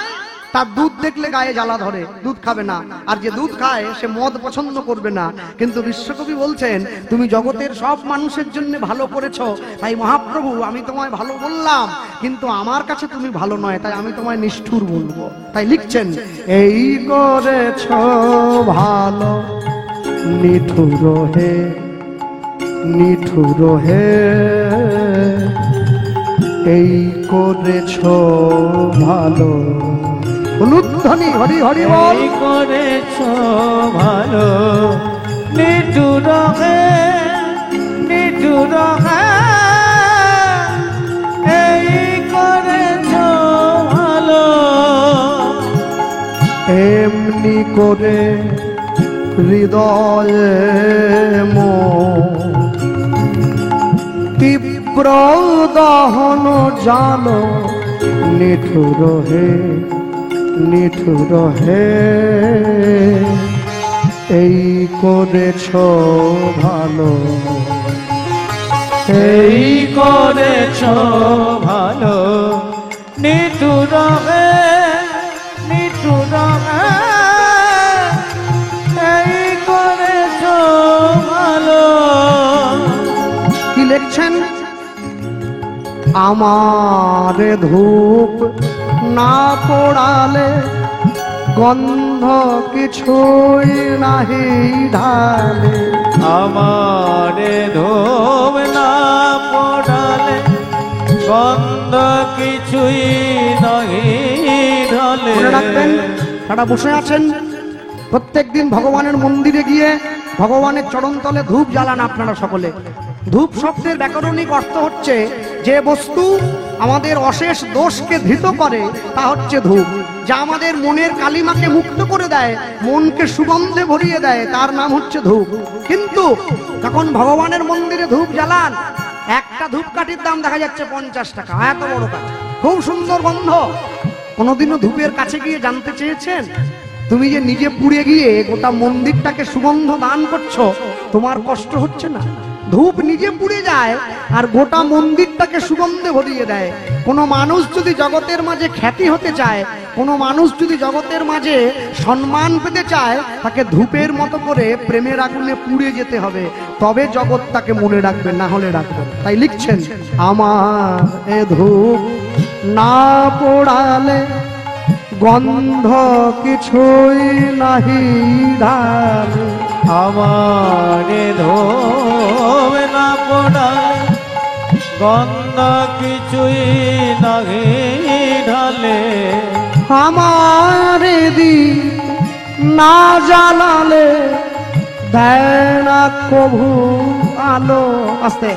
তার দুধ দেখলে গায়ে জ্বালা ধরে, দুধ খাবে না। আর যে দুধ খায় সে মদ পছন্দ করবে না। কিন্তু বিশ্বকবি বলছেন, তুমি জগতের সব মানুষের জন্য ভালো করেছো, তাই মহাপ্রভু আমি তোমায় ভালো বললাম, কিন্তু আমার কাছে তুমি ভালো নয়, তাই আমি তোমায় নিষ্ঠুর বলবো। তাই লিখছেন, এই করেছো ভালো নিঠুর হে, নিঠুর হে, এই করেছো ভালো। উলুধ্বনি হরি হরি বল। এই করেছো ভালো নিঠুর হে, নিঠুর হে, এই করেছো ভালো। এমনি করে হৃদয়ে তীব্র দহন জানো, নিঠুর হে, নিঠুর হে, এই করেছ ভালো, এই করেছো ভালো নিঠুর হে, নিঠুর হে, এই করেছো ভালো। কি লিখছেন? আমার ধূপ না পোড়ালে গন্ধ কিছুই নাহি ঢালে, আমার ধূপ না পোড়ালে গন্ধ কিছুই নাহি ঢালে। মনে রাখবেন, তারা বসে আছেন, প্রত্যেকদিন ভগবানের মন্দিরে গিয়ে ভগবানের চরণতলে ধূপ জ্বালান আপনারা সকলে। ধূপ শব্দের ব্যাকরণিক অর্থ হচ্ছে, যে বস্তু আমাদের অশেষ দোষকে ধৃত করে তা হচ্ছে ধূপ। যা আমাদের মনের কালিমাকে মুক্ত করে দেয়, মনকে সুগন্ধে ভরিয়ে দেয়, তার নাম হচ্ছে ধূপ। কিন্তু যখন ভগবানের মন্দিরে ধূপ জ্বালান, একটা ধূপকাঠির দাম দেখা যাচ্ছে 50 টাকা, এত বড় কাঠ, খুব সুন্দর গন্ধ। কোনোদিনও ধূপের কাছে গিয়ে জানতে চেয়েছেন, তুমি যে নিজে পুড়ে গিয়ে গোটা মন্দিরটাকে সুগন্ধ দান করছো, তোমার কষ্ট হচ্ছে না? ধূপ নিজে পুড়ে যায় আর গোটা মন্দিরটাকে সুগন্ধে ভরিয়ে দেয়। কোনো মানুষ যদি জগতের মাঝে খ্যাতি হতে চায়, কোনো মানুষ যদি জগতের মাঝে সম্মান পেতে চায়, তাকে ধূপের মতো করে প্রেমের আগুনে পুড়ে যেতে হবে, তবে জগৎ তাকে মনে রাখবে, না হলে রাখবে। তাই লিখছেন, আমার এ ধূপ না পোড়ালে গন্ধ কিছুই নাহি ঢালে, আমার ধূপ না পোড়ালে গন্ধ কিছুই নাহি ঢালে, আমার দীপ না জ্বালালে দেয় না কভু আলো। আস্তে,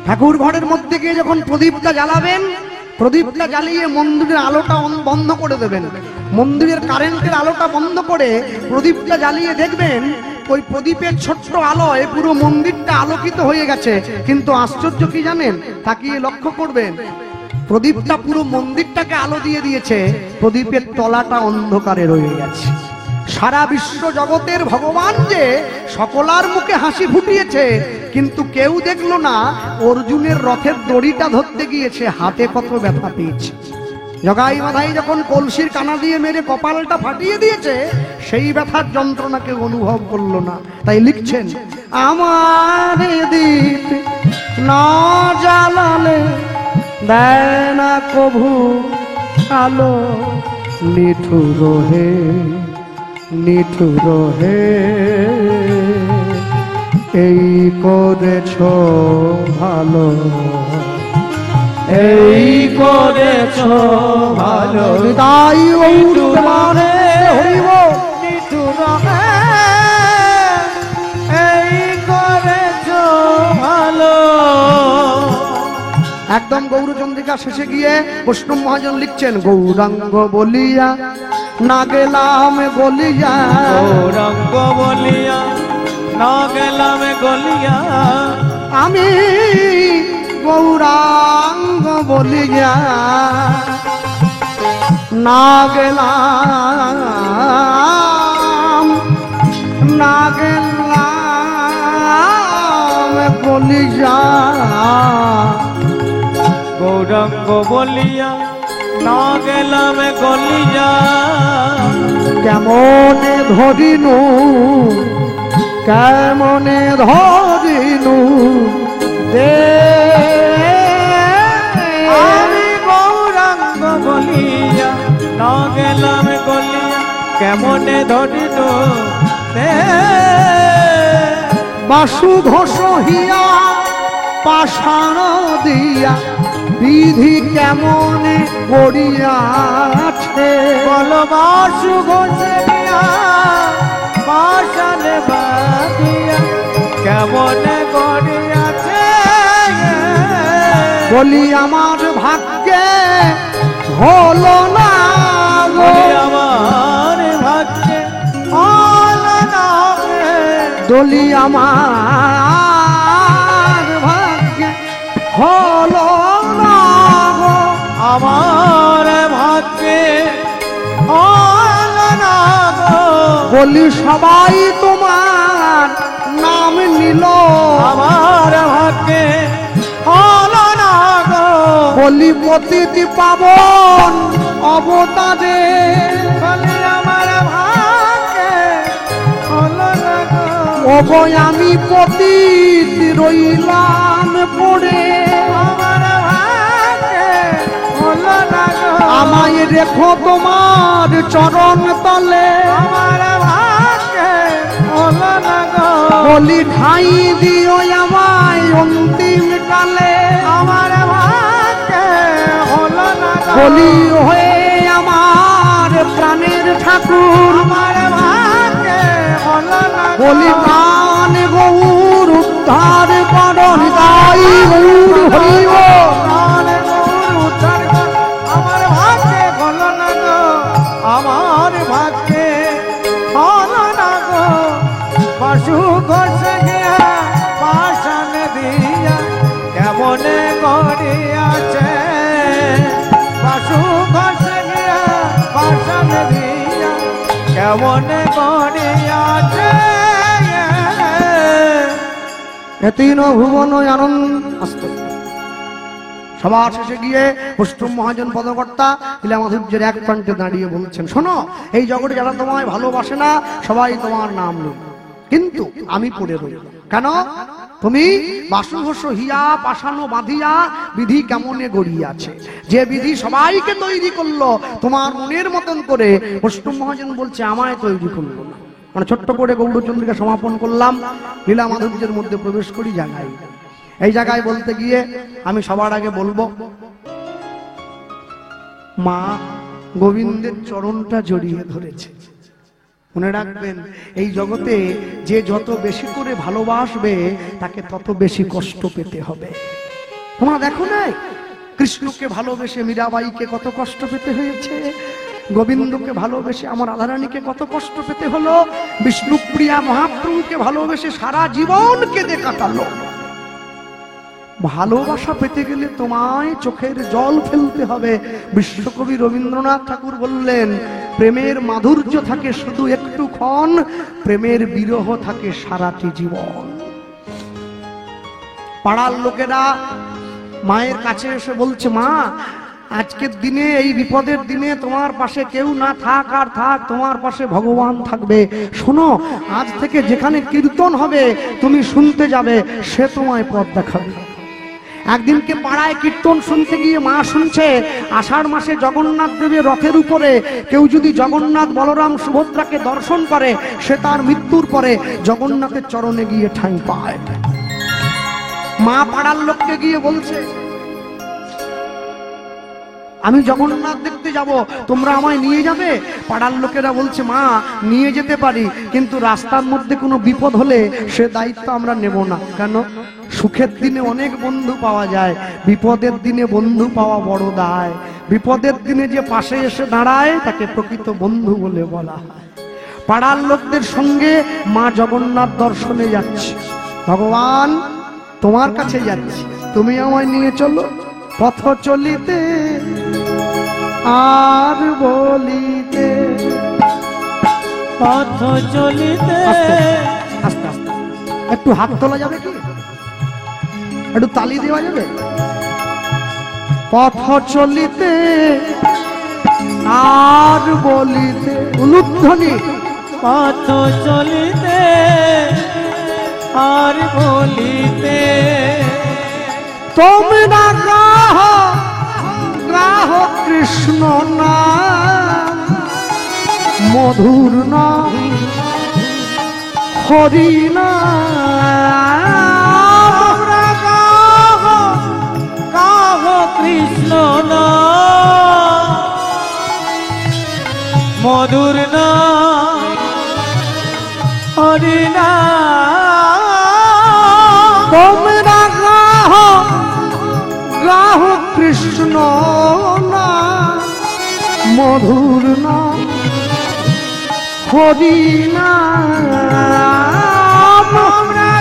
ঠাকুর ঘরের মধ্যে গিয়ে যখন প্রদীপটা জ্বালাবেন, প্রদীপটা জ্বালিয়ে মন্দিরের আলোটা বন্ধ করে দেবেন। মন্দিরের কারেন্টের আলোটা বন্ধ করে প্রদীপটা জ্বালিয়ে দেখবেন ওই প্রদীপের ছোট্ট আলোয় পুরো মন্দিরটা আলোকিত হয়ে গেছে। কিন্তু আশ্চর্য কি জানেন, তাকিয়ে লক্ষ্য করবেন, প্রদীপটা পুরো মন্দিরটাকে আলো দিয়ে দিয়েছে, প্রদীপের তলাটা অন্ধকারে রয়ে গেছে। সারা বিশ্ব জগতের ভগবান যে সকলার মুখে হাসি ফুটিয়েছে, কিন্তু কেউ দেখলো না অর্জুনের রথের দড়িটা ধরতে গিয়েছে হাতে কত ব্যথা পেয়েছে। জগাই মাথায় যখন কলসির কানা দিয়ে মেরে কপালটা ফাটিয়ে দিয়েছে, সেই ব্যথার যন্ত্রণা কেউ অনুভব করলো না। তাই লিখছেন, আমার দীপ না জ্বালালে দেয় না কভু আলো, নিঠুর হে নিঠুর হে এই করেছ ভালো, এই করেছ ভালো, তাই তোমারে হইব নিঠুর এই করেছ ভালো। একদম গৌরচন্দ্রিকা শেষে গিয়ে বৈষ্ণব মহাজন লিখছেন, গৌরাঙ্গ বলিয়া না গেলাম গলিয়া, গৌরাঙ্গ বলিয়া না গেলাম গলিয়া, আমি গৌরাঙ্গ বলিয়া না গেলাম না গেলাম গলিয়া, গৌরাঙ্গ বলিয়া না গেলাম গলিয়া, কেমনে ধরিনু কেমনে ধরিনু দে আমি গৌরাঙ্গ বলিয়া না গেলাম গলিয়া, কেমনে ধরিল বাসু ঘোষ হিয়া পাষাণ দিয়া বিধি কেমনে গড়িয়াছে, বলবাসু ঘোষে দিয়া পাশালে বাঁধিয়া কেমনে গড়িয়াছে, বলি আমার ভাগ্যে হলো না গো, আমার ভাগ্যে হলো না রে, দলি আমার ভাগ্যে হলো না গো, আমার ভাগ্যে হলো না গো, বলি সবাই তোমার নাম নিল, আমার ভাগ্যে হলো না গো, বলি পতিতি পাবন অবতারে, বলি আমার ভাগ্যে হলো না গো, ওগো আমি পতিত রইলাম পড়ে, আমার ভাগ্যে হলো না গো, আমায় রেখো তোমার চরণ তলে, আমার ভাগ্যে হলো না গো, বলি ঠাই দিও আমায় অন্তিম কালে, আমার ভাগ্যে হলো না গো, বলি হয়ে আমার প্রাণের ঠাকুর, আমার ভাগ্যে হলো না গো, বলি প্রাণ গৌর উদ্ধার করণ, তাই গৌর হইব প্রাণে গৌর উদ্ধার কর, আমার ভাগ্যে হলো না গো, আমার ভাগ্যে হলো না গো, বাসু ঘষে গিয়া পাশান দিয়া কেমনে গড়িয়াছে, বাসু ঘষে গিয়া পাশান দিয়া কেমনে গড়িয়াছে, তিন ভুবন আনন্দ আসতে। সবার শেষে গিয়ে বৈষ্ণব মহাজন পদকর্তা লীলা মাধুর্যের এক প্রান্তে দাঁড়িয়ে বলছেন, শোনো, এই জগতে যারা তোমায় ভালোবাসে না সবাই তোমার নাম নেই, কিন্তু আমি পড়ে রই। কেন? তুমি বাসুঘোষ হিয়া পাশানো বাঁধিয়া বিধি কেমনে গড়িয়াছে, যে বিধি সবাইকে তৈরি করলো তোমার মনের মতন করে, বৈষ্ণব মহাজন বলছে আমায় তৈরি করলো না। মানে ছোট্ট করে গৌরচন্দ্রিকা সমাপন করলাম, লীলা মাধুর্যের মধ্যে প্রবেশ করি জায়গায়। এই জায়গায় বলতে গিয়ে আমি সবার আগে বলবো, মা গোবিন্দের চরণটা জড়িয়ে ধরেছে। মনে রাখবেন, এই জগতে যে যত বেশি করে ভালোবাসবে তাকে তত বেশি কষ্ট পেতে হবে। তোমরা দেখো না কৃষ্ণকে ভালোবেসে মীরাবাইকে কত কষ্ট পেতে হয়েছে, গোবিন্দকে ভালোবেসে আমার রাধারানীকে কত কষ্ট পেতে হলো, বিষ্ণুপ্রিয়া মহাপ্রভুকে ভালোবেসে সারা জীবন কেঁদে কাটালো। ভালোবাসা পেতে গেলে তোমায় চোখের জল ফেলতে হবে। বিশ্বকবি রবীন্দ্রনাথ ঠাকুর বললেন, প্রেমের মাধুর্য থাকে শুধু একটুক্ষণ, প্রেমের বিরহ থাকে সারাটি জীবন। পাড়ার লোকেরা মায়ের কাছে এসে বলছে, মা আজকের দিনে এই বিপদের দিনে তোমার পাশে কেউ না থাক আর থাক, তোমার পাশে ভগবান থাকবে। শোনো, আজ থেকে যেখানে কীর্তন হবে তুমি শুনতে যাবে, সে তোমায় পথ দেখাবে। একদিনকে পাড়ায় কীর্তন শুনতে গিয়ে মা শুনছে আষাঢ় মাসে জগন্নাথ দেবের রথের উপরে কেউ যদি জগন্নাথ বলরাম সুভদ্রাকে দর্শন করে, সে তার মৃত্যুর পরে জগন্নাথের চরণে গিয়ে ঠাঁই পায়। মা পাড়ার লোককে গিয়ে বলছে, আমি জগন্নাথ দেখতে যাব, তোমরা আমায় নিয়ে যাবে? পাড়ার লোকেরা বলছে, মা নিয়ে যেতে পারি, কিন্তু রাস্তার মধ্যে কোনো বিপদ হলে সে দায়িত্ব আমরা নেব না। কেন? সুখের দিনে অনেক বন্ধু পাওয়া যায়, বিপদের দিনে বন্ধু পাওয়া বড় দায়। বিপদের দিনে যে পাশে এসে দাঁড়ায় তাকে প্রকৃত বন্ধু বলে বলা হয়। পাড়ার লোকদের সঙ্গে মা জগন্নাথ দর্শনে যাচ্ছে। ভগবান তোমার কাছে যাচ্ছি, তুমি আমায় নিয়ে চলো। পথ চলিতে আর বলিতে, পথ চলিতে, আস্তে আস্তে একটু হাত তোলা যাবে কি? একটু তালি দেওয়া যাবে? পথ চলিতে আর বলিতে, উলুধ্বনি। পথ চলিতে আর বলিতে, তোমরা গ্রাহ কৃষ্ণ নাম, মধুর নাম, হরি নাম। গাহ কৃষ্ণ নাম, মধুর নাম, হরি নাম। তোমরা গ্রাহ কৃষ্ণ নাম, মধুর নাম, হরি নাম। তোমরা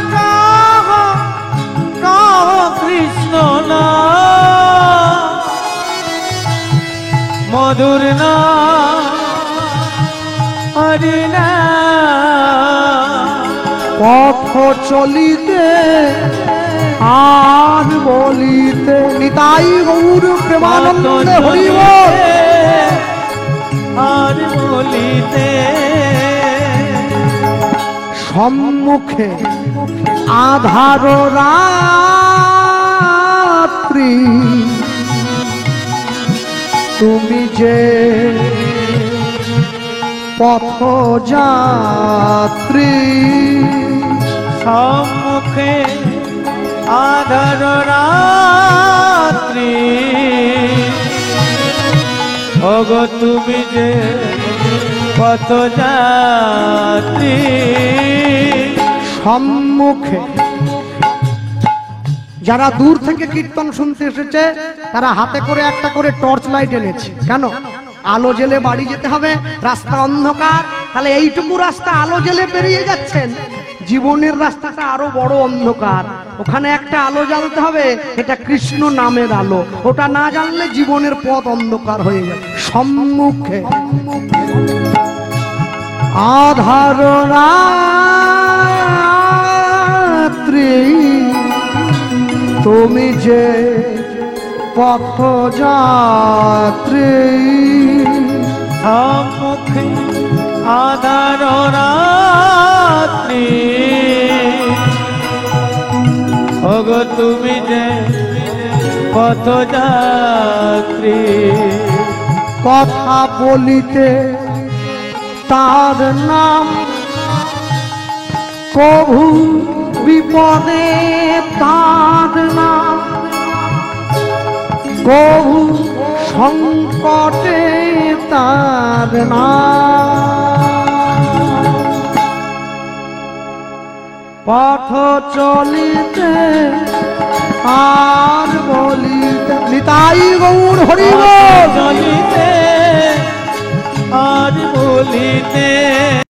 গাহ কৃষ্ণ নাম, মধুর নাম, হরি নাম। পথ চলিতে আর বলিতে, নিতাই গৌর প্রেমানন্দে হরি বল। আর বলিতে, সম্মুখে আধার রাত্রি, তুমি যে পথযাত্রী। সম্মুখে আধার রাত্রি, ওগো তুমি যে পথযাত্রী। সম্মুখে যারা দূর থেকে কীর্তন শুনতে এসেছে তারা হাতে করে একটা করে টর্চ লাইট এনেছে। কেন? আলো জেলে বাড়ি যেতে হবে, রাস্তা অন্ধকার। তাহলে এইটুকু রাস্তা আলো জেলে পেরিয়ে যাচ্ছেন, জীবনের রাস্তাটা আরো বড় অন্ধকার। ওখানে একটা আলো জ্বালতে হবে, এটা কৃষ্ণ নামের আলো। ওটা না জানলে জীবনের পথ অন্ধকার হয়ে যাবে। সম্মুখে আধার রাত্রি, তুমি যে পথযাত্রী। সম্মুখে আধার রাত্রি, ওগো তুমি যে পথযাত্রী। কথা বলিতে তার নাম, কভু বিপদে তার নাম, কভু সংকটে তার নাম। পথ চলিতে আর নিতাই গৌর হরি বল। চলিতে আর বলিতে